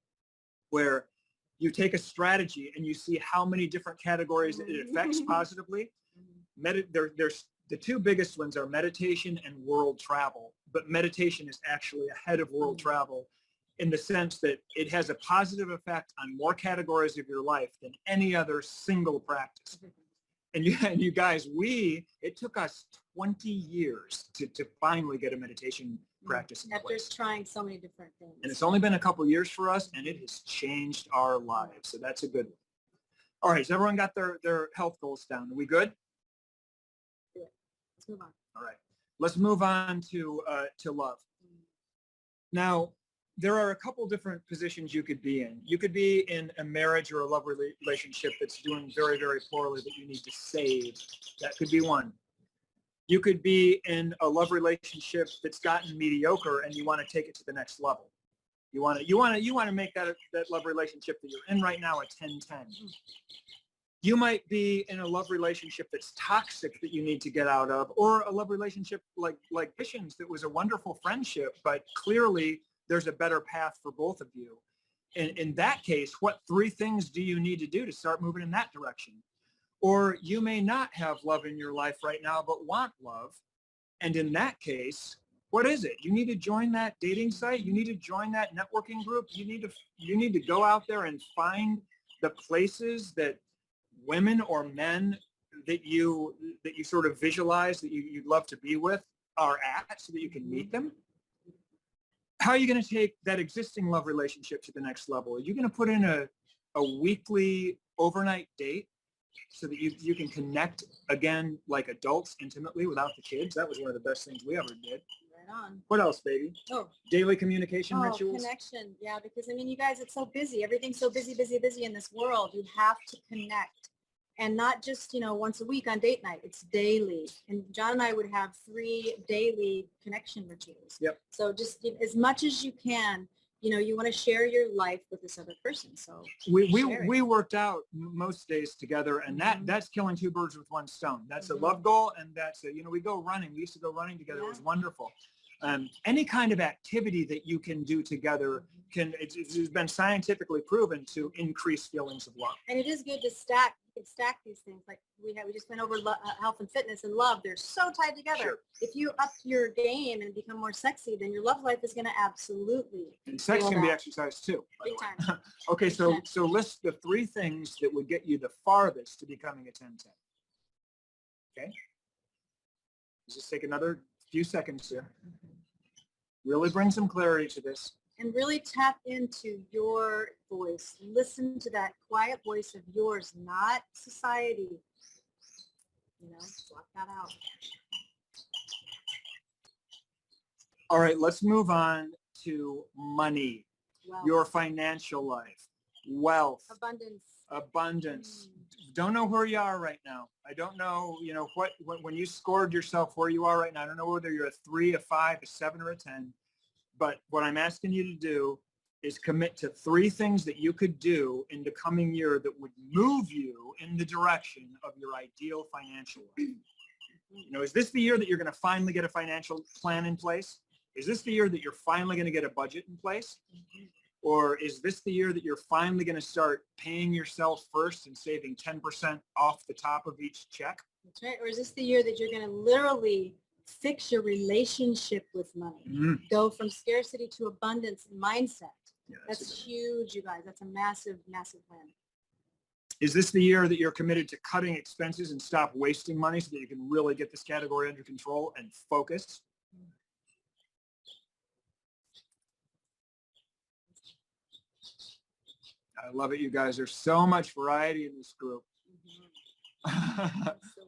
where you take a strategy and you see how many different categories it affects positively. There's the two biggest ones are meditation and world travel, but meditation is actually ahead of world travel in the sense that it has a positive effect on more categories of your life than any other single practice. And you guys, it took us 20 years to finally get a meditation practice in place. After trying so many different things. And it's only been a couple years for us, and it has changed our lives. So that's a good one. All right, so everyone got their health goals down. Are we good? Yeah. Let's move on. All right, let's move on to love. Now, there are a couple different positions you could be in. You could be in a marriage or a love relationship that's doing very, very poorly that you need to save. That could be one. You could be in a love relationship that's gotten mediocre and you want to take it to the next level. You want to make that love relationship that you're in right now a 10-10. You might be in a love relationship that's toxic that you need to get out of, or a love relationship like Mission's that was a wonderful friendship, but clearly there's a better path for both of you. And in that case, what 3 things do you need to do to start moving in that direction? Or you may not have love in your life right now, but want love. And in that case, what is it? You need to join that dating site. You need to join that networking group. You need to go out there and find the places that women or men that you sort of visualize that you'd love to be with are at, so that you can meet them. How are you going to take that existing love relationship to the next level? Are you going to put in a weekly overnight date so that you can connect again like adults intimately without the kids? That was one of the best things we ever did. Right on. What else, baby? Oh. Daily communication rituals? Connection. Yeah, because I mean, you guys, it's so busy. Everything's so busy in this world. You have to connect. And not just, once a week on date night. It's daily. And John and I would have 3 daily connection rituals. Yep. So just as much as you can, you want to share your life with this other person. So we worked out most days together, and that's killing 2 birds with 1 stone. That's a love goal, and that's we go running. We used to go running together. It was wonderful. Any kind of activity that you can do together it's been scientifically proven to increase feelings of love. And it is good to stack these things. Like we just went over health and fitness and love. They're so tied together. Sure. If you up your game and become more sexy, then your love life is going to absolutely. And sex can be exercised too. Big time. Okay, so list the 3 things that would get you the farthest to becoming a 10-10. Okay. Let's just take another few seconds here. Really bring some clarity to this. And really tap into your voice. Listen to that quiet voice of yours, not society. Block that out. All right, let's move on to money, Wealth. Your financial life, wealth, Abundance. Don't know where you are right now. I don't know, when you scored yourself where you are right now. I don't know whether you're a 3, a 5, a 7, or a 10. But what I'm asking you to do is commit to 3 things that you could do in the coming year that would move you in the direction of your ideal financial life. Is this the year that you're going to finally get a financial plan in place? Is this the year that you're finally going to get a budget in place? Or is this the year that you're finally going to start paying yourself first and saving 10% off the top of each check? That's right. Or is this the year that you're going to literally fix your relationship with money? Go from scarcity to abundance mindset. Yeah, that's huge, you guys. That's a massive, massive plan. Is this the year that you're committed to cutting expenses and stop wasting money so that you can really get this category under control and focus? I love it, you guys. There's so much variety in this group.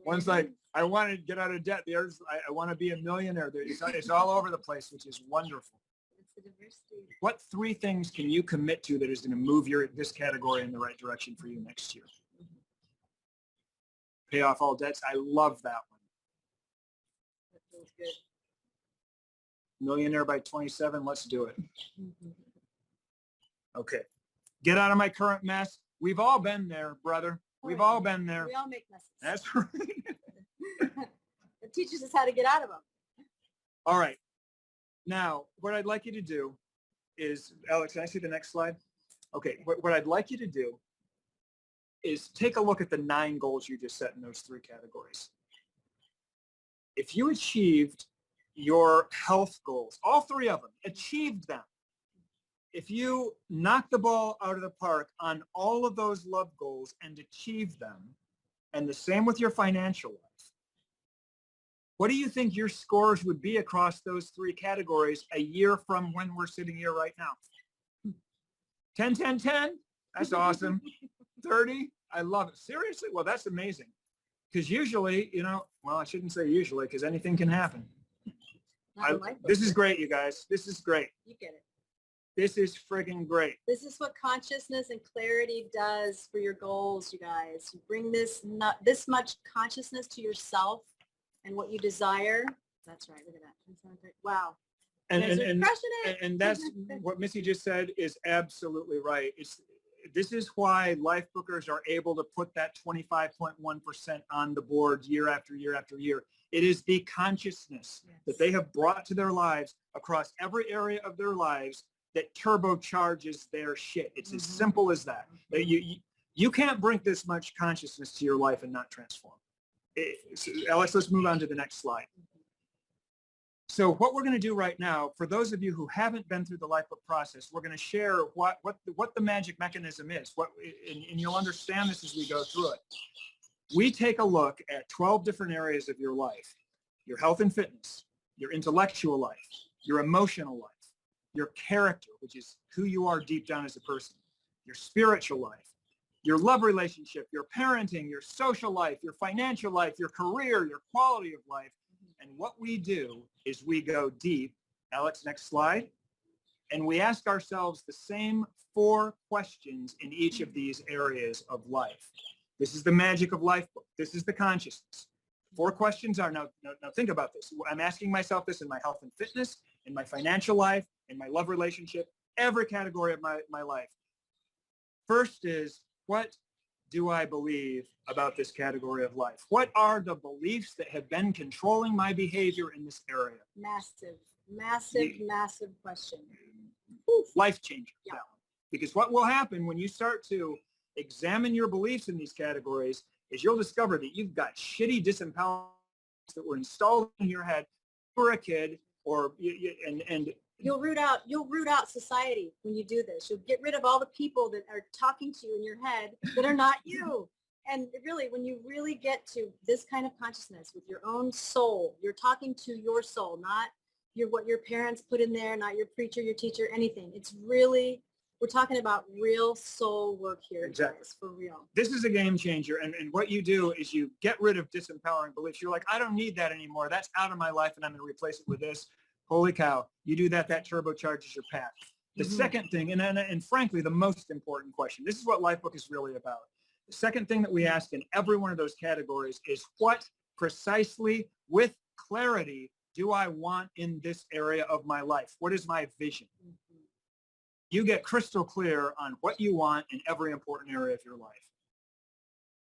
One's like, I want to get out of debt. The other's, I want to be a millionaire. It's all over the place, which is wonderful. It's the diversity. What 3 things can you commit to that is going to move this category in the right direction for you next year? Pay off all debts. I love that one. That feels good. Millionaire by 27. Let's do it. Okay. Get out of my current mess. We've all been there, brother. We've all been there. We all make messes. That's right. It teaches us how to get out of them. All right. Now, what I'd like you to do is, Alex, can I see the next slide? Okay, what I'd like you to do is take a look at the 9 goals you just set in those 3 categories. If you achieved your health goals, all 3 of them, achieved them, if you knock the ball out of the park on all of those love goals and achieve them, and the same with your financial life, what do you think your scores would be across those 3 categories a year from when we're sitting here right now? 10, 10, 10? That's awesome. 30? I love it. Seriously? Well, that's amazing. Because usually, you know, well, I shouldn't say usually because anything can happen. This is great, you guys. This is great. You get it. This is friggin' great. This is what consciousness and clarity does for your goals, you guys. You bring this much consciousness to yourself and what you desire. That's right. Look at that. That sounds great. Wow. And that's what Missy just said is absolutely right. This is why Lifebookers are able to put that 25.1% on the board year after year after year. It is the consciousness that they have brought to their lives across every area of their lives that turbocharges their shit. It's as simple as that. You can't bring this much consciousness to your life and not transform. Alex, let's move on to the next slide. So what we're going to do right now, for those of you who haven't been through the Lifebook process, we're going to share what the magic mechanism is. And you'll understand this as we go through it. We take a look at 12 different areas of your life: your health and fitness, your intellectual life, your emotional life, your character, which is who you are deep down as a person, your spiritual life, your love relationship, your parenting, your social life, your financial life, your career, your quality of life. And what we do is we go deep. Alex, next slide. And we ask ourselves the same 4 questions in each of these areas of life. This is the magic of Lifebook. This is the consciousness. 4 questions are, now think about this. I'm asking myself this in my health and fitness, in my financial life, in my love relationship, every category of my life. First is, what do I believe about this category of life? What are the beliefs that have been controlling my behavior in this area? Massive question. Life changer. Yeah. Because what will happen when you start to examine your beliefs in these categories is you'll discover that you've got shitty disempowerments that were installed in your head for a kid, or and You'll root out society when you do this. You'll get rid of all the people that are talking to you in your head that are not you. And really, when you really get to this kind of consciousness with your own soul, you're talking to your soul, not what your parents put in there, not your preacher, your teacher, anything. It's really, we're talking about real soul work here. Exactly. Guys, for real. This is a game changer. And what you do is you get rid of disempowering beliefs. You're like, I don't need that anymore. That's out of my life, and I'm going to replace it with this. Holy cow, you do that turbocharges your path. The second thing, and frankly, the most important question, this is what Lifebook is really about. The second thing that we ask in every one of those categories is, what precisely, with clarity, do I want in this area of my life? What is my vision? You get crystal clear on what you want in every important area of your life.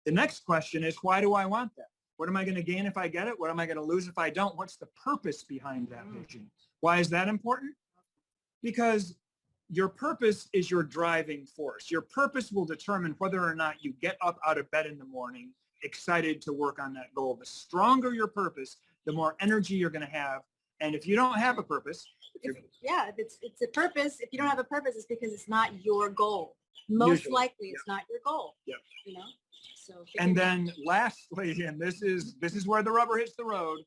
The next question is, why do I want that? What am I going to gain if I get it? What am I going to lose if I don't? What's the purpose behind that vision? Why is that important? Because your purpose is your driving force. Your purpose will determine whether or not you get up out of bed in the morning excited to work on that goal. The stronger your purpose, the more energy you're going to have. And if you don't have a purpose, if it's a purpose, if you don't have a purpose, it's because it's not your goal. Most likely, it's not your goal. Yeah. You know. So and then lastly, and this is where the rubber hits the road,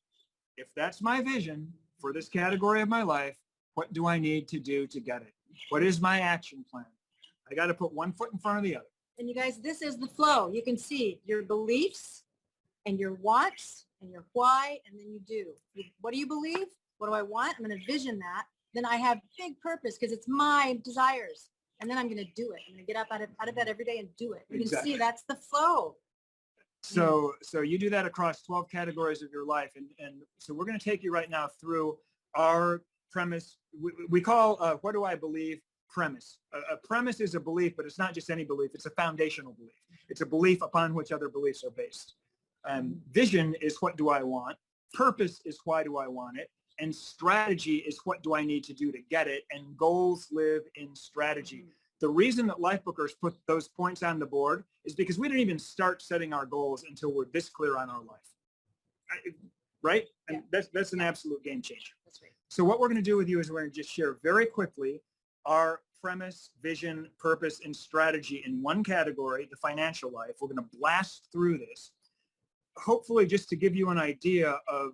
if that's my vision for this category of my life, what do I need to do to get it? What is my action plan? I got to put one foot in front of the other. And you guys, this is the flow. You can see your beliefs and your wants and your why, and then you do. What do you believe? What do I want? I'm going to vision that. Then I have big purpose because it's my desires. And then I'm going to do it. I'm going to get up out of bed every day and do it. You can see that's the flow. So you do that across 12 categories of your life. And so we're going to take you right now through our premise. We call, what do I believe, premise. A premise is a belief, but it's not just any belief. It's a foundational belief. It's a belief upon which other beliefs are based. Vision is, what do I want? Purpose is, why do I want it? And strategy is what do I need to do to get it, and goals live in strategy. The reason that Lifebookers put those points on the board is because we didn't even start setting our goals until we're this clear on our life. Right? And that's an absolute game changer. That's right. So what we're going to do with you is we're going to just share very quickly our premise, vision, purpose, and strategy in one category, the financial life. We're going to blast through this, hopefully just to give you an idea of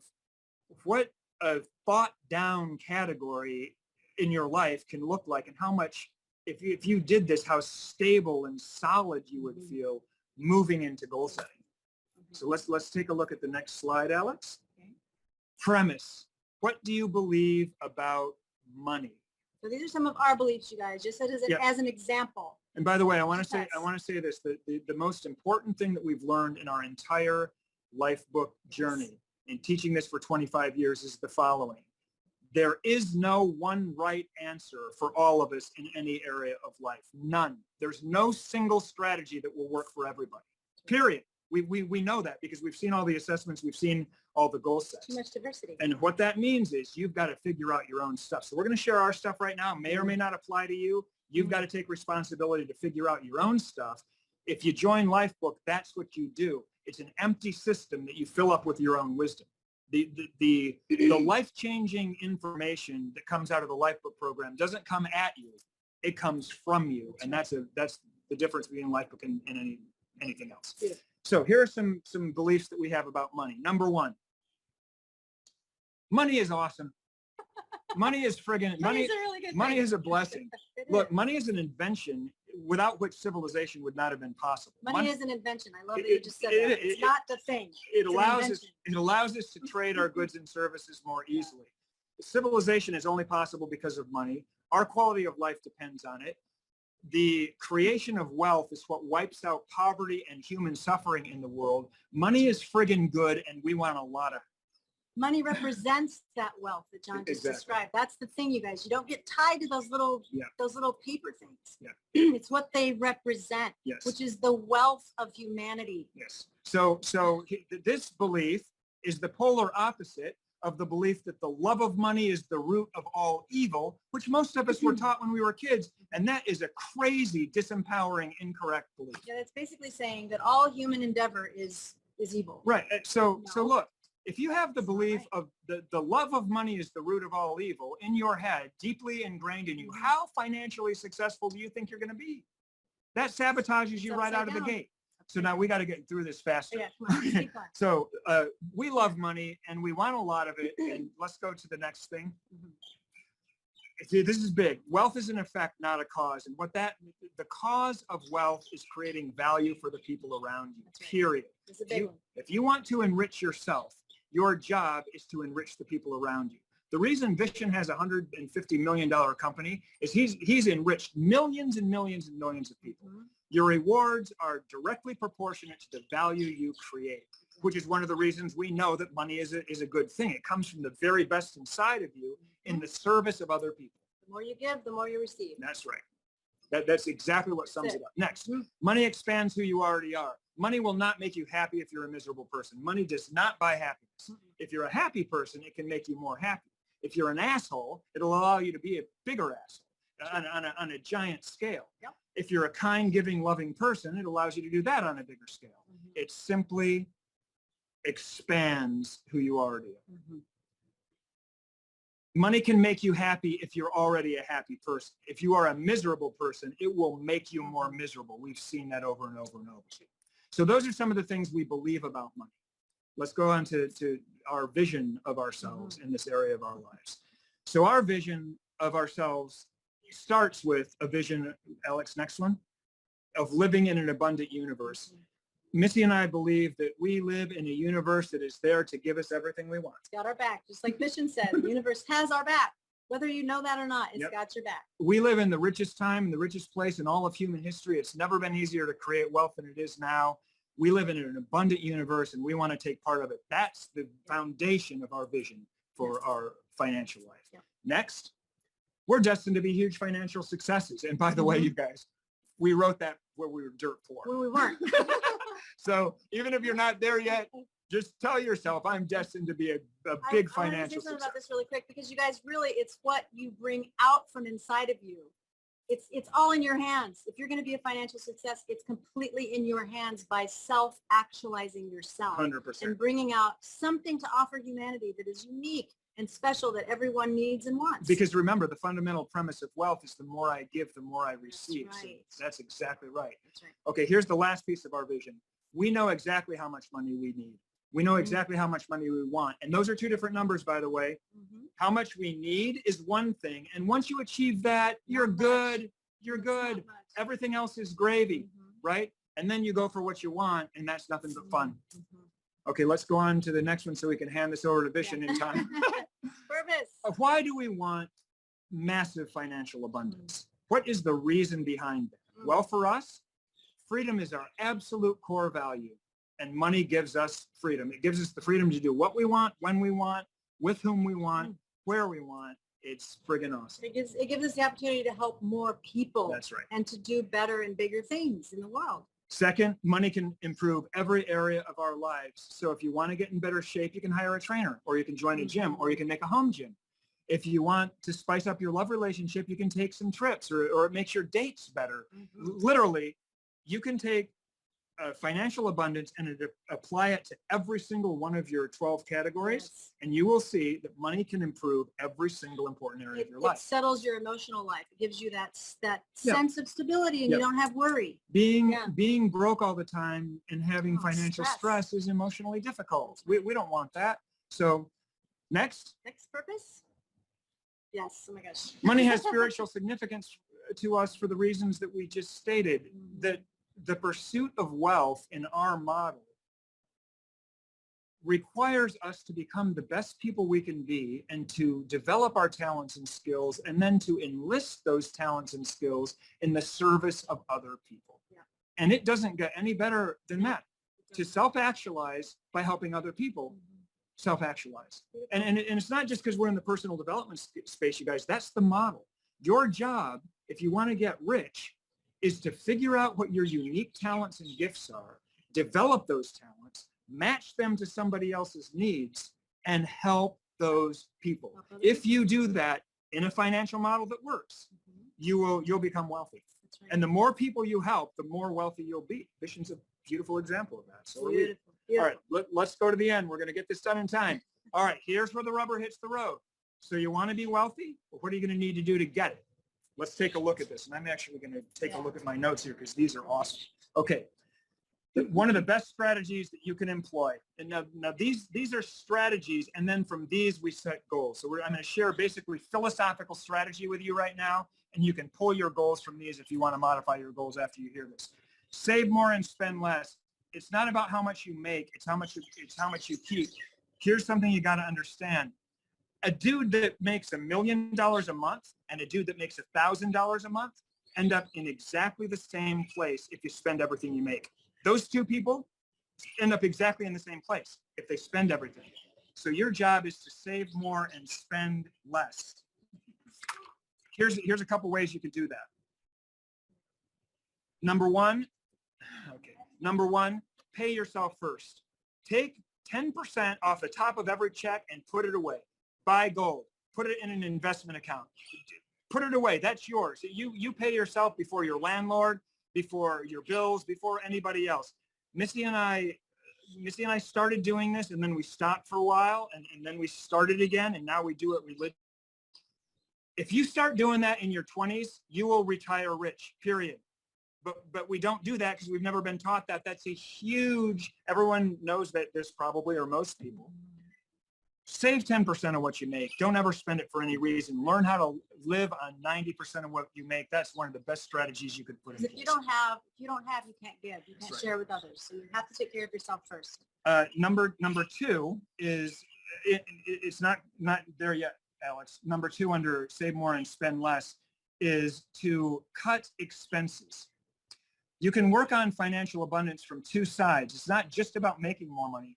what a thought down category in your life can look like, and how much, if you did this, how stable and solid you would feel moving into goal setting. So let's take a look at the next slide, Alex. Premise. What do you believe about money? So these are some of our beliefs, you guys, just as an example. And by the way, I want to say this, that the most important thing that we've learned in our entire Lifebook journey, in teaching this for 25 years, is the following. There is no one right answer for all of us in any area of life. None. There's no single strategy that will work for everybody. Period. We know that because we've seen all the assessments, we've seen all the goal sets. Too much diversity. And what that means is you've got to figure out your own stuff. So we're going to share our stuff right now. May or may not apply to you. You've got to take responsibility to figure out your own stuff. If you join Lifebook, that's what you do. It's an empty system that you fill up with your own wisdom. The life-changing information that comes out of the Lifebook program doesn't come at you. It comes from you. And that's the difference between Lifebook and anything else. Beautiful. So here are some beliefs that we have about money. Number one, money is awesome. Money is friggin' money. Money is a blessing. Look, money is an invention without which civilization would not have been possible. Money is an invention. I love that you just said that. It's not the thing. It allows us to trade our goods and services more easily. Civilization is only possible because of money. Our quality of life depends on it. The creation of wealth is what wipes out poverty and human suffering in the world. Money is friggin' good, and we want a lot of it. Money represents that wealth that John just described. That's the thing, you guys. You don't get tied to those little paper things. Yeah. It's what they represent, which is the wealth of humanity. Yes. So this belief is the polar opposite of the belief that the love of money is the root of all evil, which most of us were taught when we were kids. And that is a crazy, disempowering, incorrect belief. Yeah, that's basically saying that all human endeavor is evil. Right. So look, if you have the belief of the love of money is the root of all evil in your head, deeply ingrained in you, how financially successful do you think you're going to be? That sabotages you right out of the gate. So now we got to get through this faster. Yeah, come on, So we love money and we want a lot of it. And let's go to the next thing. This is big. Wealth is an effect, not a cause. And the cause of wealth is creating value for the people around you, period. It's a big one. If you want to enrich yourself, your job is to enrich the people around you. The reason Vishen has a $150 million company is he's enriched millions and millions and millions of people. Your rewards are directly proportionate to the value you create, which is one of the reasons we know that money is a good thing. It comes from the very best inside of you in the service of other people. The more you give, the more you receive. That's right. That's exactly what sums it up. Next, money expands who you already are. Money will not make you happy if you're a miserable person. Money does not buy happiness. If you're a happy person, it can make you more happy. If you're an asshole, it'll allow you to be a bigger asshole on a giant scale. Yep. If you're a kind, giving, loving person, it allows you to do that on a bigger scale. It simply expands who you already are. Money can make you happy if you're already a happy person. If you are a miserable person, it will make you more miserable. We've seen that over and over and over. So those are some of the things we believe about money. Let's go on to our vision of ourselves in this area of our lives. So our vision of ourselves starts with a vision, Alex, next one, of living in an abundant universe. Missy and I believe that we live in a universe that is there to give us everything we want. It's got our back. Just like Vishen said, the universe has our back. Whether you know that or not, it's got your back. We live in the richest time, the richest place in all of human history. It's never been easier to create wealth than it is now. We live in an abundant universe and we want to take part of it. That's the foundation of our vision for our financial life. Next, we're destined to be huge financial successes. And by the way, you guys, we wrote that where we were dirt poor. When we weren't. So even if you're not there yet, Just tell yourself, I'm destined to be a big I want to financial say something success. about this really quick because you guys really, it's what you bring out from inside of you. It's all in your hands. If you're going to be a financial success, it's completely in your hands by self-actualizing yourself 100%. and bringing out something to offer humanity that is unique and special that everyone needs and wants. Because remember, the fundamental premise of wealth is the more I give, the more I receive. That's right. So that's exactly right. That's right. Okay, here's the last piece of our vision. We know exactly how much money we need. We know exactly how much money we want. And those are two different numbers, by the way. Mhm. How much we need is one thing. And once you achieve that, you're Not good. much. You're It's good. not much. Everything else is gravy, Mhm. right? And then you go for what you want, and that's nothing but fun. Mhm. Okay, let's go on to the next one so we can hand this over to Vishen Yeah. in time. Purpose. Why do we want massive financial abundance? What is the reason behind that? Well, for us, freedom is our absolute core value, and money gives us freedom. It gives us the freedom to do what we want, when we want, with whom we want, where we want. It's friggin' awesome. It gives us the opportunity to help more people That's right. and to do better and bigger things in the world. Second, money can improve every area of our lives. So if you want to get in better shape, you can hire a trainer, or you can join a gym, or you can make a home gym. If you want to spice up your love relationship, you can take some trips, or it makes your dates better. Literally, you can take financial abundance and apply it to every single one of your 12 categories, Yes. and you will see that money can improve every single important area of your It life. settles your emotional life. It gives you that Yeah. sense of stability and Yeah. you don't have worry. Being Yeah. being broke all the time and having financial stress is emotionally difficult. We don't want that. So next, Next purpose? Yes. Oh my gosh. money has spiritual significance to us for the reasons that we just stated. That the pursuit of wealth in our model requires us to become the best people we can be and to develop our talents and skills, and then to enlist those talents and skills in the service of other people. Yeah. And it doesn't get any better than that. To self-actualize by helping other people self-actualize. And it's not just because we're in the personal development space, you guys. That's the model. Your job, if you want to get rich, is to figure out what your unique talents and gifts are, develop those talents, match them to somebody else's needs, and help those people. If you do that in a financial model that works, you'll become wealthy. That's right. And the more people you help, the more wealthy you'll be. Vishen's a beautiful example of that. So are we. Beautiful. All right, let's go to the end. We're going to get this done in time. All right, here's where the rubber hits the road. So you want to be wealthy? Well, what are you going to need to do to get it? Let's take a look at this. And I'm actually going to take a look at my notes here because these are awesome. Okay. One of the best strategies that you can employ. And now these are strategies, and then from these we set goals. So I'm going to share basically philosophical strategy with you right now, and you can pull your goals from these if you want to modify your goals after you hear this. Save more and spend less. It's not about how much you make, it's how much you keep. Here's something you got to understand. A dude that makes $1 million a month and a dude that makes $1,000 a month end up in exactly the same place if you spend everything you make. Those two people end up exactly in the same place if they spend everything. So your job is to save more and spend less. Here's a couple ways you can do that. Number one, pay yourself first. Take 10% off the top of every check and put it away. Buy gold. Put it in an investment account. Put it away. That's yours. You pay yourself before your landlord, before your bills, before anybody else. Missy and I started doing this, and then we stopped for a while, and then we started again, and now we do it religiously. If you start doing that in your 20s, you will retire rich, period. But we don't do that because we've never been taught that. That's a huge, everyone knows that this probably, or most people. Save 10% of what you make. Don't ever spend it for any reason. Learn how to live on 90% of what you make. That's one of the best strategies you could put in place. If you don't have, you can't give. You can't right. share with others. So you have to take care of yourself first. Number two is, it's not there yet, Alex. Number two under save more and spend less is to cut expenses. You can work on financial abundance from two sides. It's not just about making more money.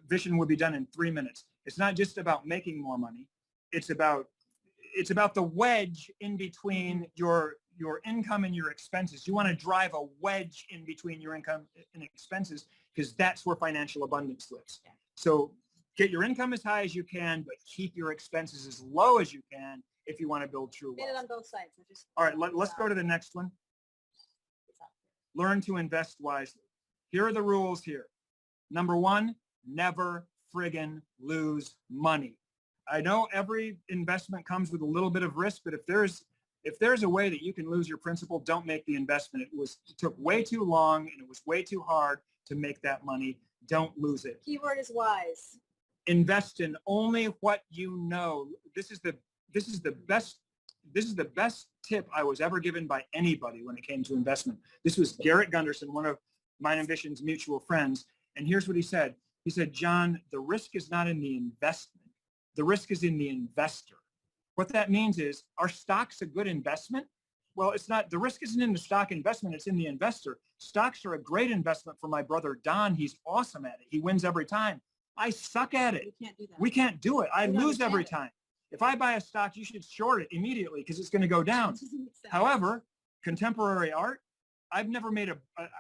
Vision would be done in 3 minutes. It's not just about making more money. It's about the wedge in between your income and your expenses. You want to drive a wedge in between your income and expenses because that's where financial abundance lives. So get your income as high as you can, but keep your expenses as low as you can if you want to build true Made it wealth. on both sides. So just All right, let's go to the next one. Learn to invest wisely. Here are the rules here. Number one, never friggin' lose money. I know every investment comes with a little bit of risk, but if there's a way that you can lose your principal, don't make the investment. It took way too long and it was way too hard to make that money. Don't lose it. Keyword is wise. Invest in only what you know. This is the best tip I was ever given by anybody when it came to investment. This was Garrett Gunderson, one of Mind and Vision's mutual friends. And here's what he said. He said, John, the risk is not in the investment. The risk is in the investor. What that means is, are stocks a good investment? Well, it's not. The risk isn't in the stock investment. It's in the investor. Stocks are a great investment for my brother, Don. He's awesome at it. He wins every time. I suck at it. We can't do that. We can't do it. I We don't lose every understand time. If I buy a stock, you should short it immediately because it's going to go down. However, contemporary art, I've never made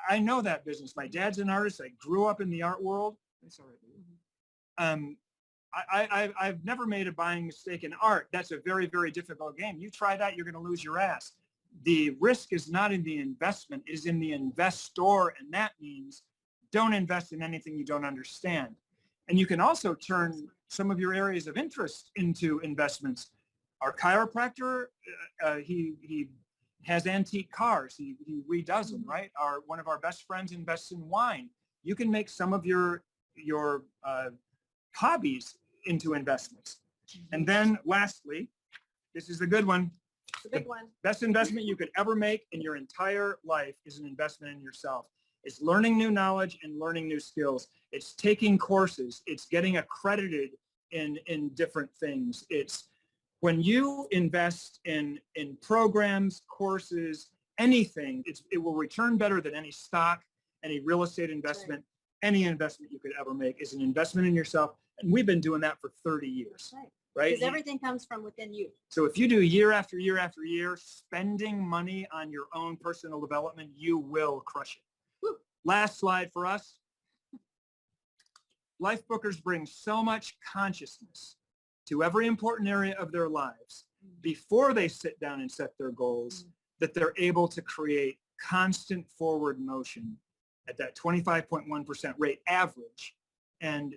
I know that business. My dad's an artist. I grew up in the art world. It's all right. I've never made a buying mistake in art. That's a very, very difficult game. You try that, you're going to lose your ass. The risk is not in the investment, it is in the investor. And that means don't invest in anything you don't understand. And you can also turn some of your areas of interest into investments. Our chiropractor, he has antique cars. He redoes them, right? One of our best friends invests in wine. You can make some of your hobbies into investments. And then lastly, this is the good one. The big one. Best investment you could ever make in your entire life is an investment in yourself. It's learning new knowledge and learning new skills. It's taking courses. It's getting accredited in different things. It's when you invest in programs, courses, anything, it will return better than any stock, any real estate investment. Right. Any investment you could ever make is an investment in yourself. And we've been doing that for 30 years. Right? Because everything comes from within you. So if you do year after year after year, spending money on your own personal development, you will crush it. Woo. Last slide for us. Lifebookers bring so much consciousness to every important area of their lives before they sit down and set their goals that they're able to create constant forward motion at that 25.1% rate average and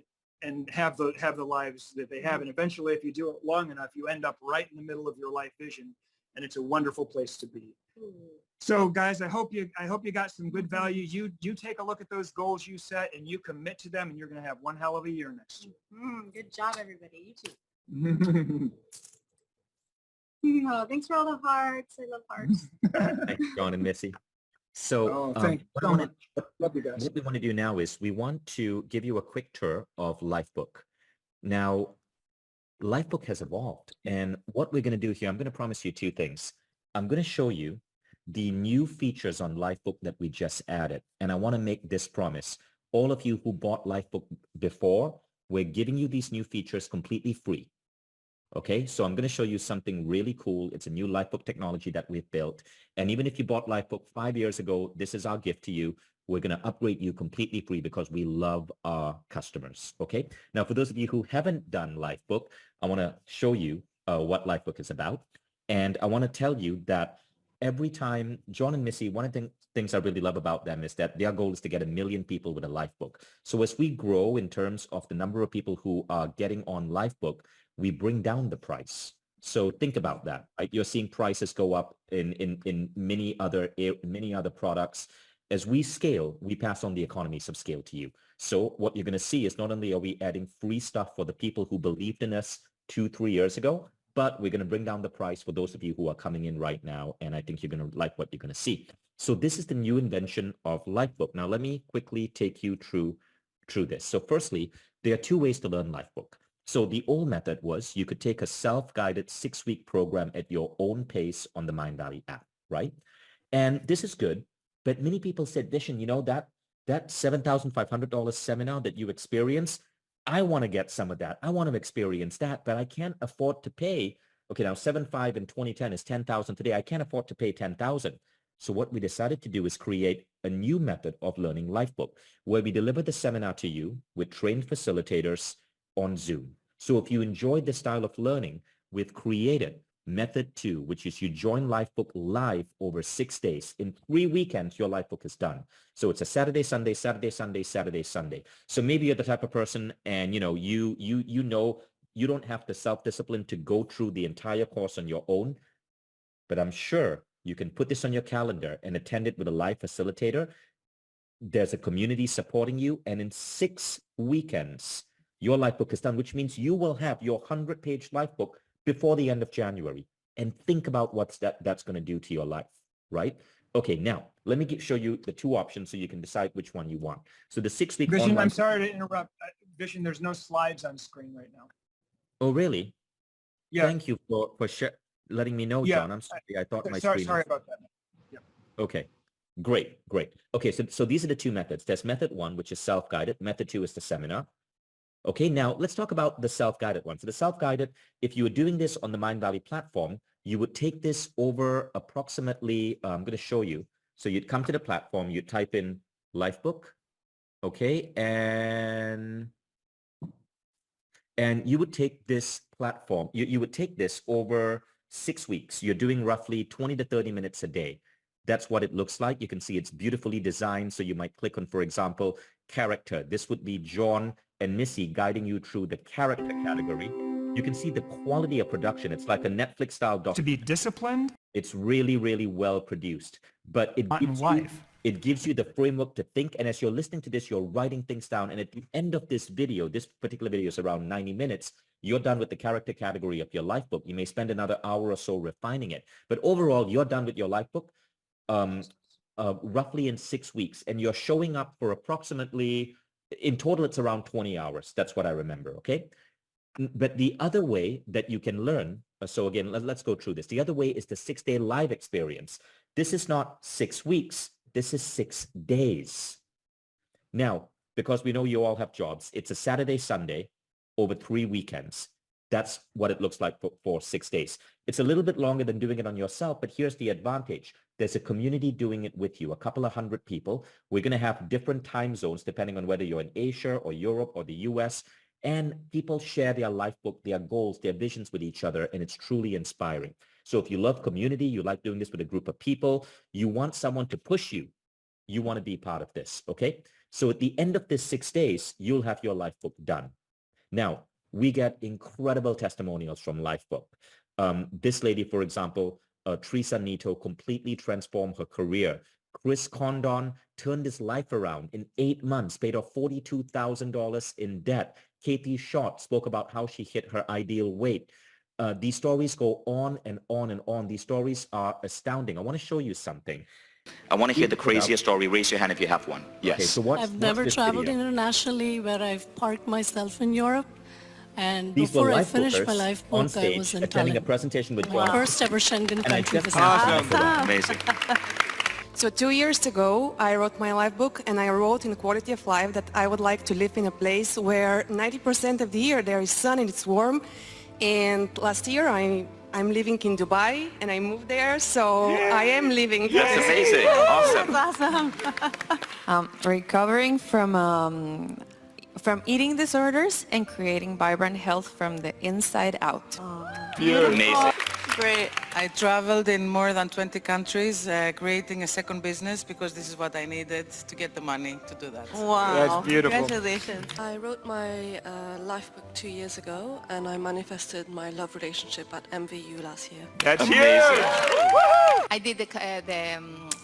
have the lives that they have. And eventually, if you do it long enough, you end up right in the middle of your life vision, and it's a wonderful place to be. So guys, I hope you got some good value. You take a look at those goals you set and you commit to them, and you're going to have one hell of a year next year. Good job, everybody. You too. Oh, thanks for all the hearts. I love hearts. Thanks, John and Missy. So Love you guys. What we want to do now is we want to give you a quick tour of Lifebook. Now, Lifebook has evolved, and what we're going to do here, I'm going to promise you two things. I'm going to show you the new features on Lifebook that we just added, and I want to make this promise. All of you who bought Lifebook before, we're giving you these new features completely free. Okay, so I'm going to show you something really cool. It's a new Lifebook technology that we've built. And even if you bought Lifebook 5 years ago, this is our gift to you. We're going to upgrade you completely free because we love our customers. Okay, now for those of you who haven't done Lifebook, I want to show you what Lifebook is about. And I want to tell you that every time, John and Missy, one of the things I really love about them is that their goal is to get 1 million people with a Lifebook. So as we grow in terms of the number of people who are getting on Lifebook, we bring down the price. So think about that. Right? You're seeing prices go up in many other products. As we scale, we pass on the economies of scale to you. So what you're going to see is not only are we adding free stuff for the people who believed in us 2-3 years ago, but we're going to bring down the price for those of you who are coming in right now. And I think you're going to like what you're going to see. So this is the new invention of Lifebook. Now, let me quickly take you through this. So firstly, there are 2 ways to learn Lifebook. So the old method was you could take a self-guided 6-week program at your own pace on the Mind Valley app, right? And this is good, but many people said, Vishen, you know, that $7,500 seminar that you experienced, I want to get some of that. I want to experience that, but I can't afford to pay. Okay, now 7.5 in 2010 is 10,000 today. I can't afford to pay 10,000. So what we decided to do is create a new method of learning Lifebook, where we deliver the seminar to you with trained facilitators on Zoom. So if you enjoyed this style of learning, we've created Method 2, which is you join Lifebook live over 6 days. In 3 weekends, your Lifebook is done. So it's a Saturday, Sunday, Saturday, Sunday, Saturday, Sunday. So maybe you're the type of person and you don't have the self-discipline to go through the entire course on your own, but I'm sure you can put this on your calendar and attend it with a live facilitator. There's a community supporting you, and in 6 weekends, your Lifebook is done, which means you will have your 100-page Lifebook before the end of January. And think about what that's going to do to your life, right? Okay, now let me show you the 2 options so you can decide which one you want. So the 6-week Vishen, online... I'm sorry to interrupt. Vishen, there's no slides on screen right now. Oh, really? Yeah. Thank you for letting me know, Yeah. John. I'm sorry. I thought my Sorry screen... about that. Yeah. Okay, great. Okay, so these are the 2 methods. There's method 1, which is self-guided. Method 2 is the seminar. Okay, now let's talk about the self-guided one. So the self-guided, if you were doing this on the Mindvalley platform, you would take this over approximately, I'm going to show you. So you'd come to the platform, you'd type in Lifebook, okay, and you would take this platform, you would take this over 6 weeks. You're doing roughly 20 to 30 minutes a day. That's what it looks like. You can see it's beautifully designed. So you might click on, for example, character. This would be John and Missy guiding you through the character category. You can see the quality of production. It's like a Netflix style documentary. To be disciplined? It's really, really well produced. But it gives you the framework to think. And as you're listening to this, you're writing things down. And at the end of this video, this particular video is around 90 minutes, you're done with the character category of your Lifebook. You may spend another hour or so refining it. But overall, you're done with your Lifebook roughly in 6 weeks. And you're showing up for approximately... in total, it's around 20 hours. That's what I remember, okay? But the other way that you can learn, so again, let's go through this. The other way is the 6-day live experience. This is not 6 weeks. This is 6 days. Now, because we know you all have jobs, it's a Saturday, Sunday over 3 weekends. That's what it looks like for 6 days. It's a little bit longer than doing it on yourself, but here's the advantage. There's a community doing it with you, a couple of 100 people. We're going to have different time zones depending on whether you're in Asia or Europe or the US. And people share their Lifebook, their goals, their visions with each other, and it's truly inspiring. So if you love community, you like doing this with a group of people, you want someone to push you, you want to be part of this, okay? So at the end of this 6 days, you'll have your Lifebook done. Now, we get incredible testimonials from Lifebook. This lady, for example, Teresa Neto, completely transformed her career. Chris Condon turned his life around in 8 months, paid off $42,000 in debt. Katie Schott spoke about how she hit her ideal weight. These stories go on and on and on. These stories are astounding. I want to show you something. I want to hear the craziest story. Raise your hand if you have one. Yes. Okay, so I've never traveled internationally, where I've parked myself in Europe. And these before I finished my Lifebook, on stage, I was in attending Thailand. a presentation with John. First ever Schengen country visit. Amazing. So 2 years ago, I wrote my Lifebook, and I wrote in quality of life that I would like to live in a place where 90% of the year there is sun and it's warm. And last year, I'm living in Dubai, and I moved there, so I am living. That's amazing. Awesome. That's awesome. Recovering from eating disorders and creating vibrant health from the inside out. Beautiful. Amazing. Great. I traveled in more than 20 countries, creating a second business because this is what I needed to get the money to do that. Wow. That's beautiful. Congratulations. I wrote my Lifebook 2 years ago, and I manifested my love relationship at MVU last year. That's amazing. I did the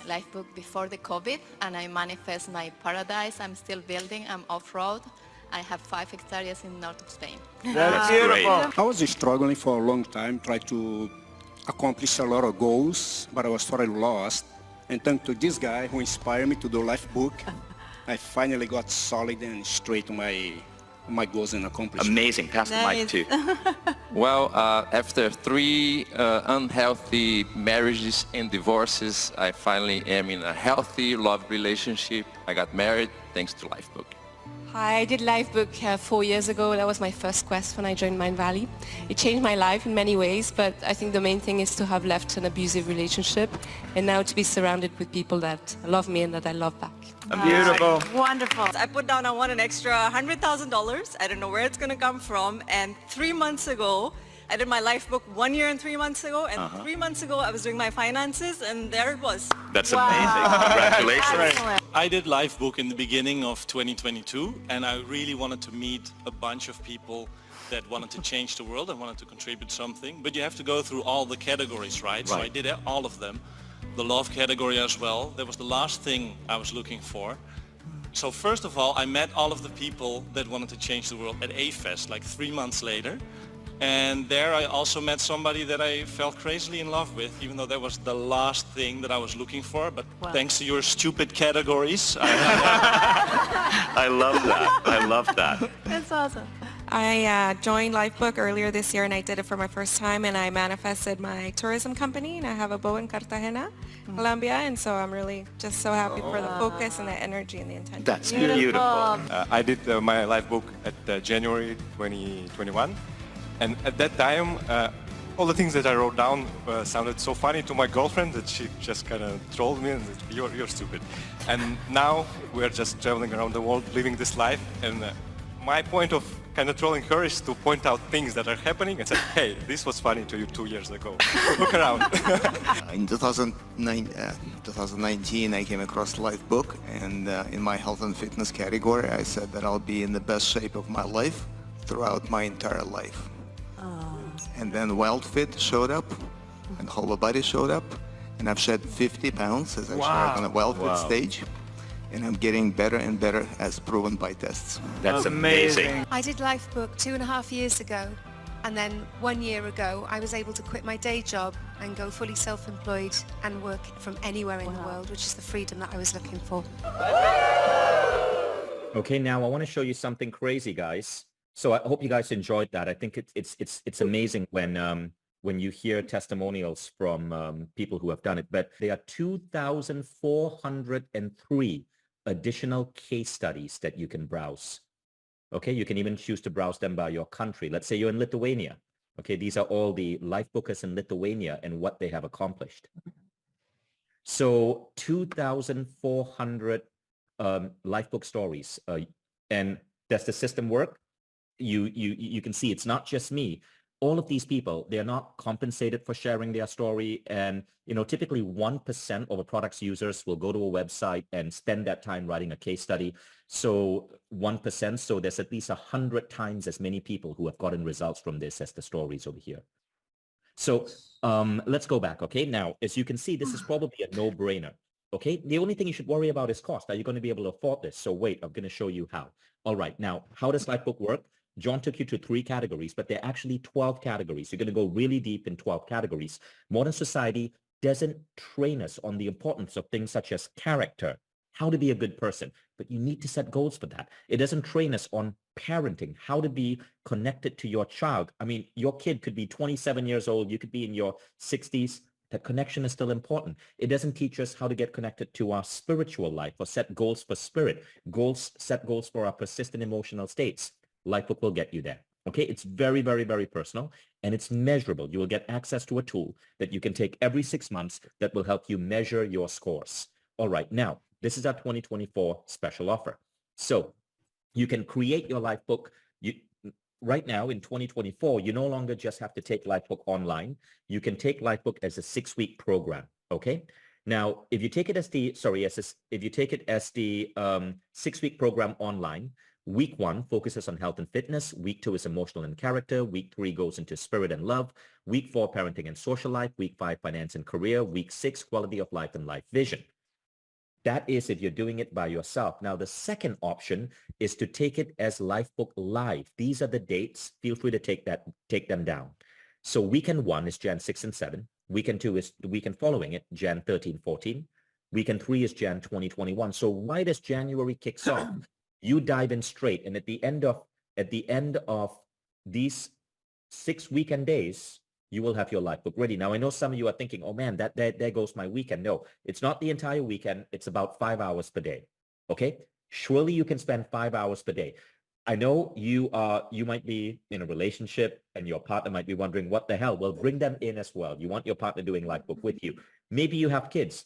Lifebook before the COVID, and I manifest my paradise. I'm still building. I'm off-road. I have 5 hectares in north of Spain. That's beautiful. I was struggling for a long time, tried to accomplish a lot of goals, but I was totally lost. And thanks to this guy who inspired me to do Lifebook, I finally got solid and straight to my goals and accomplishments. Amazing. Pass the mic too. Well, after 3 unhealthy marriages and divorces, I finally am in a healthy love relationship. I got married thanks to Lifebook. Hi, I did Lifebook 4 years ago. That was my first quest when I joined Mind Valley. It changed my life in many ways, but I think the main thing is to have left an abusive relationship and now to be surrounded with people that love me and that I love back. Beautiful. Wonderful. I put down, I want an extra $100,000. I don't know where it's going to come from. And 3 months ago, I did my Lifebook 1 year and 3 months ago. And 3 months ago, I was doing my finances, and there it was. That's amazing. Congratulations. I did Lifebook in the beginning of 2022, and I really wanted to meet a bunch of people that wanted to change the world and wanted to contribute something. But you have to go through all the categories, right? So I did all of them. The love category as well. That was the last thing I was looking for. So first of all, I met all of the people that wanted to change the world at A-Fest, like 3 months later. And there I also met somebody that I fell crazily in love with, even though that was the last thing that I was looking for. But thanks to your stupid categories, I love that. I love that. That's awesome. I joined Lifebook earlier this year and I did it for my first time and I manifested my tourism company and I have a boat in Cartagena, Colombia, and so I'm really just so happy for the focus and the energy and the intention. That's beautiful. I did my Lifebook at January 2021, and at that time all the things that I wrote down sounded so funny to my girlfriend that she just kind of trolled me and said, you're stupid. And now we're just traveling around the world living this life, and my point of kind of trolling her is to point out things that are happening and say, hey, this was funny to you 2 years ago. Look around. In 2019, I came across Lifebook, and in my health and fitness category, I said that I'll be in the best shape of my life throughout my entire life. And then WildFit showed up, and Whole Body showed up, and I've shed 50 pounds as I started on a WildFit stage. And I'm getting better and better as proven by tests. That's amazing. I did Lifebook 2.5 years ago, and then 1 year ago I was able to quit my day job and go fully self-employed and work from anywhere in the world, which is the freedom that I was looking for. Okay, now I want to show you something crazy, guys. So I hope you guys enjoyed that. I think it's amazing when you hear testimonials from people who have done it. But there are 2,403 additional case studies that you can browse. Okay, you can even choose to browse them by your country. Let's say you're in Lithuania. Okay, these are all the Lifebookers in Lithuania and what they have accomplished. So 2,400 Lifebook stories. And does the system work? You can see it's not just me. All of these people, they're not compensated for sharing their story. And, you know, typically 1% of a product's users will go to a website and spend that time writing a case study. So 1%, so there's at least 100 times as many people who have gotten results from this as the stories over here. So let's go back. Okay, now, as you can see, this is probably a no-brainer. Okay, the only thing you should worry about is cost. Are you going to be able to afford this? So wait, I'm going to show you how. All right, now, how does Lifebook work? John took you to 3 categories, but there are actually 12 categories. You're going to go really deep in 12 categories. Modern society doesn't train us on the importance of things such as character, how to be a good person, but you need to set goals for that. It doesn't train us on parenting, how to be connected to your child. I mean, your kid could be 27 years old. You could be in your 60s. That connection is still important. It doesn't teach us how to get connected to our spiritual life or set goals for spirit, set goals for our persistent emotional states. Lifebook will get you there. Okay, it's very, very, very personal and it's measurable. You will get access to a tool that you can take every 6 months that will help you measure your scores. All right, now, this is our 2024 special offer. So you can create your Lifebook. Right now in 2024, you no longer just have to take Lifebook online. You can take Lifebook as a 6-week program. Okay. Now, if you take it as the 6-week program online, week 1 focuses on health and fitness. Week 2 is emotional and character. Week 3 goes into spirit and love. Week 4, parenting and social life. Week 5, finance and career. Week 6, quality of life and life vision. That is if you're doing it by yourself. Now, the second option is to take it as Lifebook Live. These are the dates. Feel free to take them down. So weekend 1 is Jan 6 and 7. Weekend 2 is the weekend following it, Jan 13, 14. Weekend 3 is Jan 2021. So right as January kicks off, you dive in straight. And at the end of these 6 weekend days, you will have your Lifebook ready. Now, I know some of you are thinking, oh man, there goes my weekend. No, it's not the entire weekend. It's about 5 hours per day. Okay. Surely you can spend 5 hours per day. I know you might be in a relationship and your partner might be wondering what the hell. Well, bring them in as well. You want your partner doing Lifebook with you. Maybe you have kids.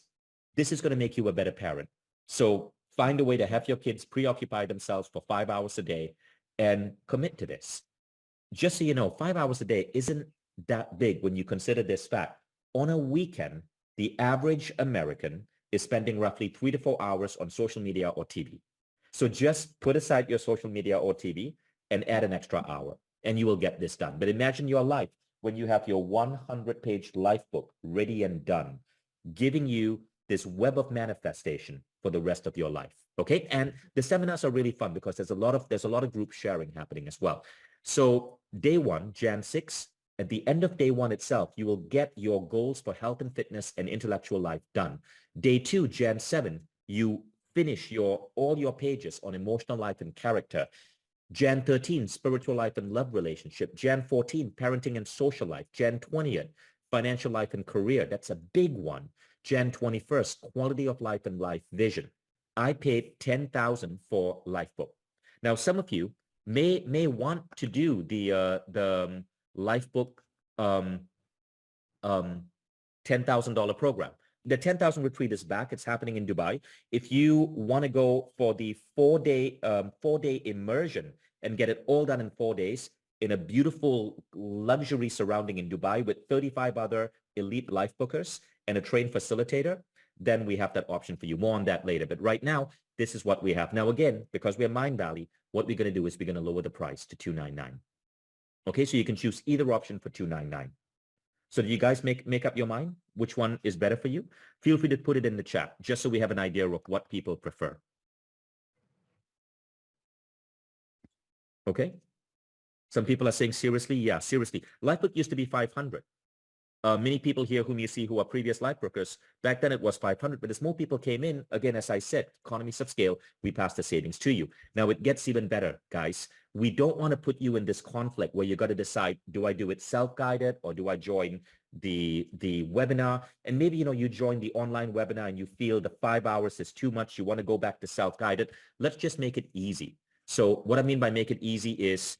This is going to make you a better parent. So find a way to have your kids preoccupy themselves for 5 hours a day and commit to this. Just so you know, 5 hours a day isn't that big when you consider this fact. On a weekend, the average American is spending roughly 3 to 4 hours on social media or TV. So just put aside your social media or TV and add an extra hour and you will get this done. But imagine your life when you have your 100-page life book ready and done, giving you this web of manifestation for the rest of your life. Okay. And the seminars are really fun because there's a lot of group sharing happening as well. So day 1, Jan 6, at the end of day 1 itself, you will get your goals for health and fitness and intellectual life done. Day 2, Jan 7, you finish all your pages on emotional life and character. Jan 13, spiritual life and love relationship. Jan 14, parenting and social life. Jan 20th, financial life and career. That's a big one. Jan 21st, quality of life and life vision. I paid $10,000 for Lifebook. Now, some of you may want to do the Lifebook $10,000 program. The 10,000 retreat is back. It's happening in Dubai. If you want to go for the 4-day immersion and get it all done in 4 days in a beautiful luxury surrounding in Dubai with 35 other elite Lifebookers and a trained facilitator, then we have that option for you. More on that later. But right now, this is what we have. Now, again, because we're Mind Valley, what we're going to do is we're going to lower the price to $299. Okay, so you can choose either option for $299. So do you guys make up your mind? Which one is better for you? Feel free to put it in the chat, just so we have an idea of what people prefer. Okay. Some people are saying, seriously? Yeah, seriously. Lifebook used to be 500. Many people here whom you see who are previous Lifebookers, back then it was 500, but as more people came in, again, as I said, economies of scale, we pass the savings to you. Now it gets even better, guys. We don't want to put you in this conflict where you got to decide, do I do it self-guided or do I join the webinar? And maybe, you join the online webinar and you feel the 5 hours is too much. You want to go back to self-guided. Let's just make it easy. So what I mean by make it easy is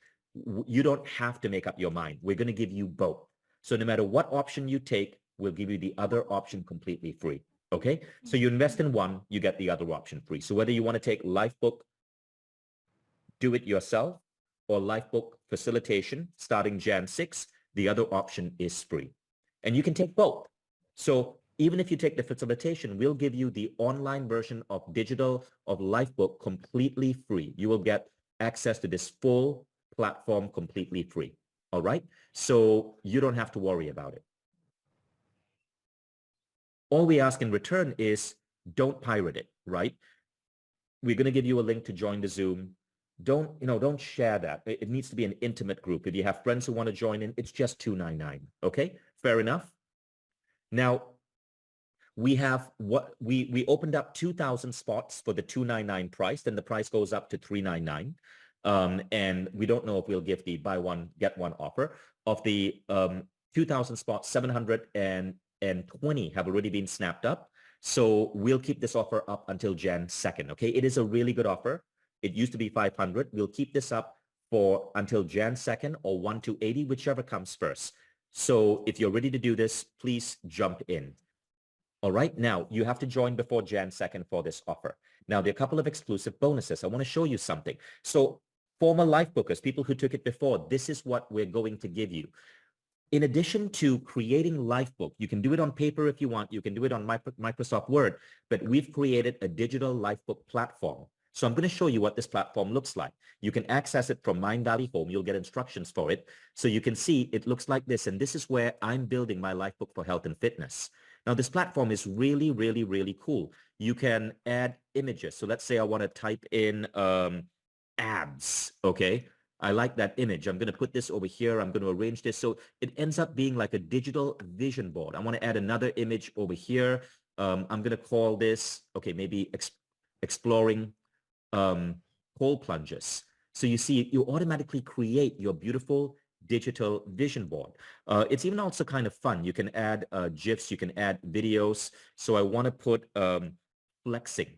you don't have to make up your mind. We're going to give you both. So no matter what option you take, we'll give you the other option completely free. Okay? So you invest in one, you get the other option free. So whether you want to take Lifebook, do it yourself, or Lifebook facilitation starting Jan 6, the other option is free. And you can take both. So even if you take the facilitation, we'll give you the online version of digital of Lifebook completely free. You will get access to this full platform completely free. All right? So you don't have to worry about it. All we ask in return is don't pirate it, right? We're going to give you a link to join the Zoom. Don't share that. It needs to be an intimate group. If you have friends who want to join in, it's just $299. Okay? Fair enough? Now, we have we opened up 2,000 spots for the $299 price, then the price goes up to $399. And we don't know if we'll give the buy one, get one offer. Of the 2,000 spots, 720 have already been snapped up. So we'll keep this offer up until Jan 2nd. Okay, it is a really good offer. It used to be 500. We'll keep this up for until Jan 2nd or 1 to 80, whichever comes first. So if you're ready to do this, please jump in. All right, now you have to join before Jan 2nd for this offer. Now, there are a couple of exclusive bonuses. I want to show you something. So former Lifebookers, people who took it before, this is what we're going to give you. In addition to creating Lifebook, you can do it on paper if you want. You can do it on Microsoft Word, but we've created a digital Lifebook platform. So I'm going to show you what this platform looks like. You can access it from Mind Valley Home. You'll get instructions for it. So you can see it looks like this, and this is where I'm building my Lifebook for health and fitness. Now, this platform is really, really, really cool. You can add images. So let's say I want to type in abs, okay? I like that image. I'm going to put this over here. I'm going to arrange this. So it ends up being like a digital vision board. I want to add another image over here. I'm going to call this, okay, maybe exploring cold plunges. So you see, you automatically create your beautiful digital vision board. It's even also kind of fun. You can add GIFs, you can add videos. So I want to put flexing.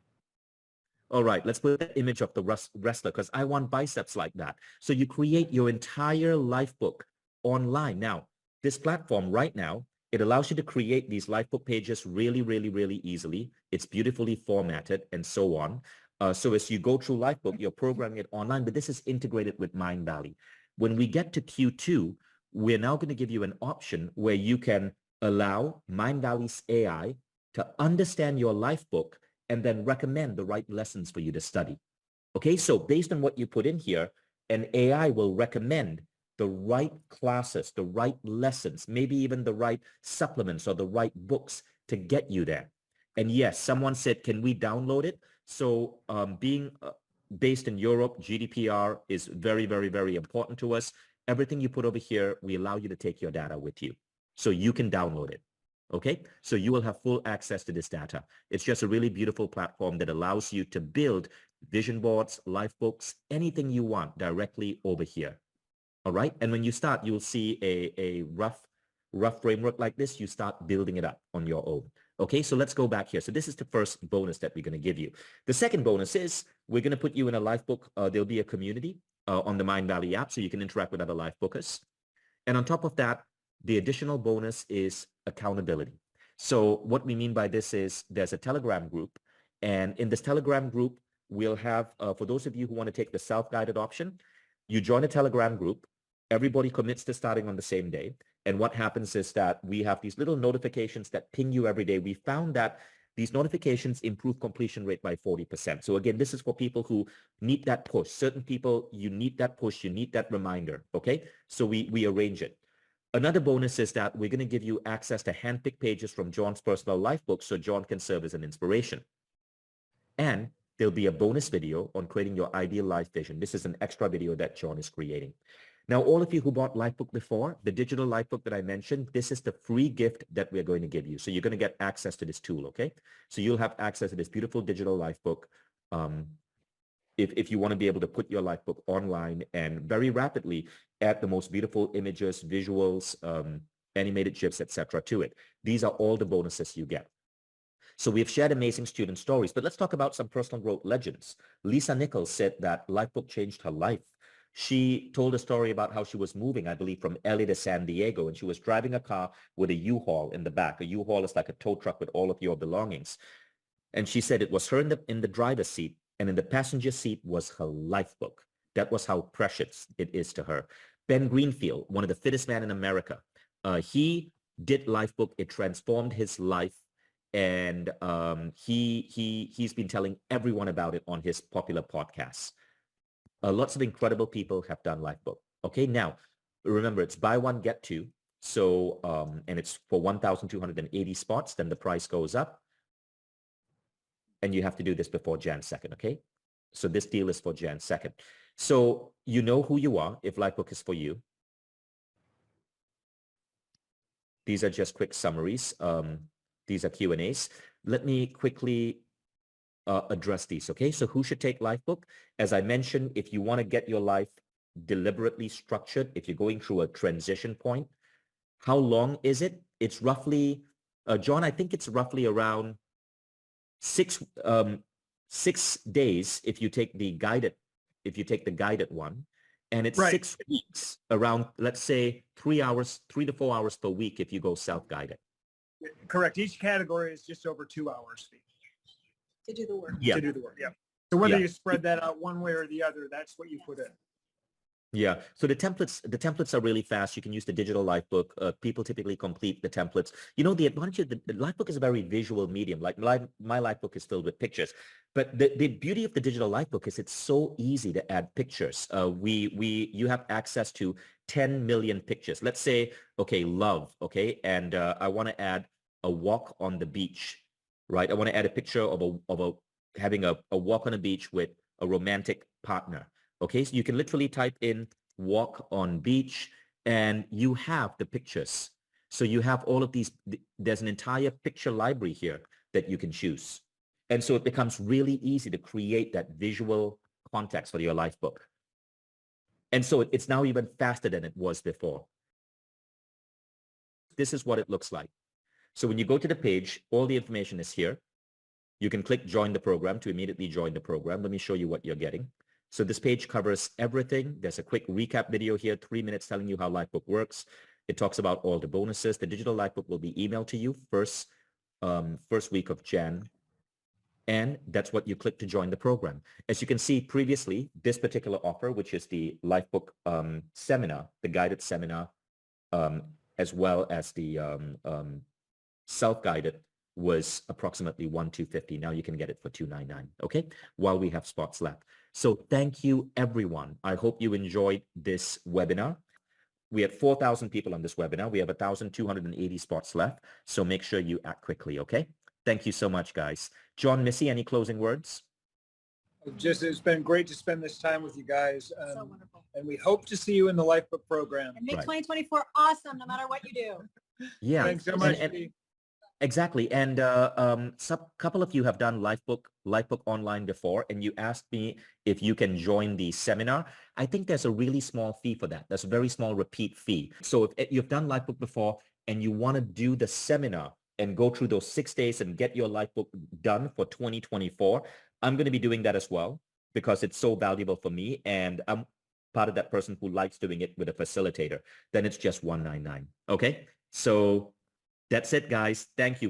All right, let's put that image of the wrestler because I want biceps like that. So you create your entire life book online. Now, this platform right now, it allows you to create these life book pages really, really, really easily. It's beautifully formatted and so on. So as you go through Lifebook, you're programming it online, but this is integrated with Mindvalley. When we get to Q2, we're now going to give you an option where you can allow Mindvalley's AI to understand your life book and then recommend the right lessons for you to study. Okay, so based on what you put in here, an AI will recommend the right classes, the right lessons, maybe even the right supplements or the right books to get you there. And yes, someone said, can we download it? So being based in Europe, GDPR is very, very, very important to us. Everything you put over here, we allow you to take your data with you. So you can download it. Okay, so you will have full access to this data. It's just a really beautiful platform that allows you to build vision boards, life books, anything you want directly over here. All right, and when you start, you'll see a rough framework like this. You start building it up on your own. Okay, so let's go back here. So this is the first bonus that we're going to give you. The second bonus is we're going to put you in a life book. There'll be a community on the Mindvalley app, so you can interact with other life bookers. And on top of that, the additional bonus is accountability. So what we mean by this is there's a Telegram group, and in this Telegram group, we'll have, for those of you who want to take the self-guided option, you join a Telegram group, everybody commits to starting on the same day, and what happens is that we have these little notifications that ping you every day. We found that these notifications improve completion rate by 40%. So again, this is for people who need that push. Certain people, you need that push, you need that reminder, okay? So we arrange it. Another bonus is that we're going to give you access to handpicked pages from John's personal life book so John can serve as an inspiration. And there'll be a bonus video on creating your ideal life vision. This is an extra video that John is creating. Now, all of you who bought Lifebook before, the digital Lifebook that I mentioned, this is the free gift that we're going to give you. So you're going to get access to this tool, okay? So you'll have access to this beautiful digital Lifebook if you want to be able to put your Lifebook online and very rapidly add the most beautiful images, visuals, animated GIFs, etc. to it. These are all the bonuses you get. So we've shared amazing student stories, but let's talk about some personal growth legends. Lisa Nichols said that Lifebook changed her life. She told a story about how she was moving, I believe, from LA to San Diego, and she was driving a car with a U-Haul in the back. A U-Haul is like a tow truck with all of your belongings. And she said it was her in the driver's seat, and in the passenger seat was her Lifebook. That was how precious it is to her. Ben Greenfield, one of the fittest men in America, he did Lifebook. It transformed his life, and he's been telling everyone about it on his popular podcasts. Lots of incredible people have done Lifebook. Okay, now remember it's buy one get two. So and it's for 1,280 spots. Then the price goes up, and you have to do this before Jan 2nd. Okay, so this deal is for Jan 2nd. So you know who you are if Lifebook is for you. These are just quick summaries. These are Q&As. Let me quickly address these, okay? So who should take Lifebook? As I mentioned, if you want to get your life deliberately structured, if you're going through a transition point, how long is it? It's roughly, John, I think it's roughly around 6 days if you take the guided one, and it's right. 6 weeks, around, let's say 3 to 4 hours per week if you go self-guided. Correct. Each category is just over 2 hours. To do the work. Yeah. To do the work, yeah. So whether you spread that out one way or the other, that's what you put in. Yeah. So the templates are really fast. You can use the digital Lifebook. People typically complete the templates. You know, the advantage of the Lifebook is a very visual medium. Like my Lifebook is filled with pictures. But the beauty of the digital Lifebook is it's so easy to add pictures. You have access to 10 million pictures. Let's say, okay, love, okay, and I want to add a walk on the beach, right? I want to add a picture of having a walk on a beach with a romantic partner. Okay, so you can literally type in walk on beach and you have the pictures. So you have all of these, there's an entire picture library here that you can choose. And so it becomes really easy to create that visual context for your Lifebook. And so it's now even faster than it was before. This is what it looks like. So when you go to the page, all the information is here. You can click join the program to immediately join the program. Let me show you what you're getting. So this page covers everything. There's a quick recap video here, 3 minutes telling you how Lifebook works. It talks about all the bonuses. The digital Lifebook will be emailed to you first week of Jan. And that's what you click to join the program. As you can see previously, this particular offer, which is the Lifebook seminar, the guided seminar, as well as the self-guided, was approximately $1,250. Now you can get it for $299, okay? While we have spots left. So thank you, everyone. I hope you enjoyed this webinar. We had 4,000 people on this webinar. We have 1,280 spots left. So make sure you act quickly, okay? Thank you so much, guys. John, Missy, any closing words? It's been great to spend this time with you guys. So wonderful. And we hope to see you in the Lifebook program. And make 2024 awesome, no matter what you do. Yeah. Thanks so much. Exactly. And couple of you have done Lifebook online before, and you asked me if you can join the seminar. I think there's a really small fee for that. There's a very small repeat fee. So if you've done Lifebook before and you want to do the seminar and go through those 6 days and get your Lifebook done for 2024, I'm going to be doing that as well because it's so valuable for me. And I'm part of that person who likes doing it with a facilitator. Then it's just $199. Okay. So that's it, guys. Thank you.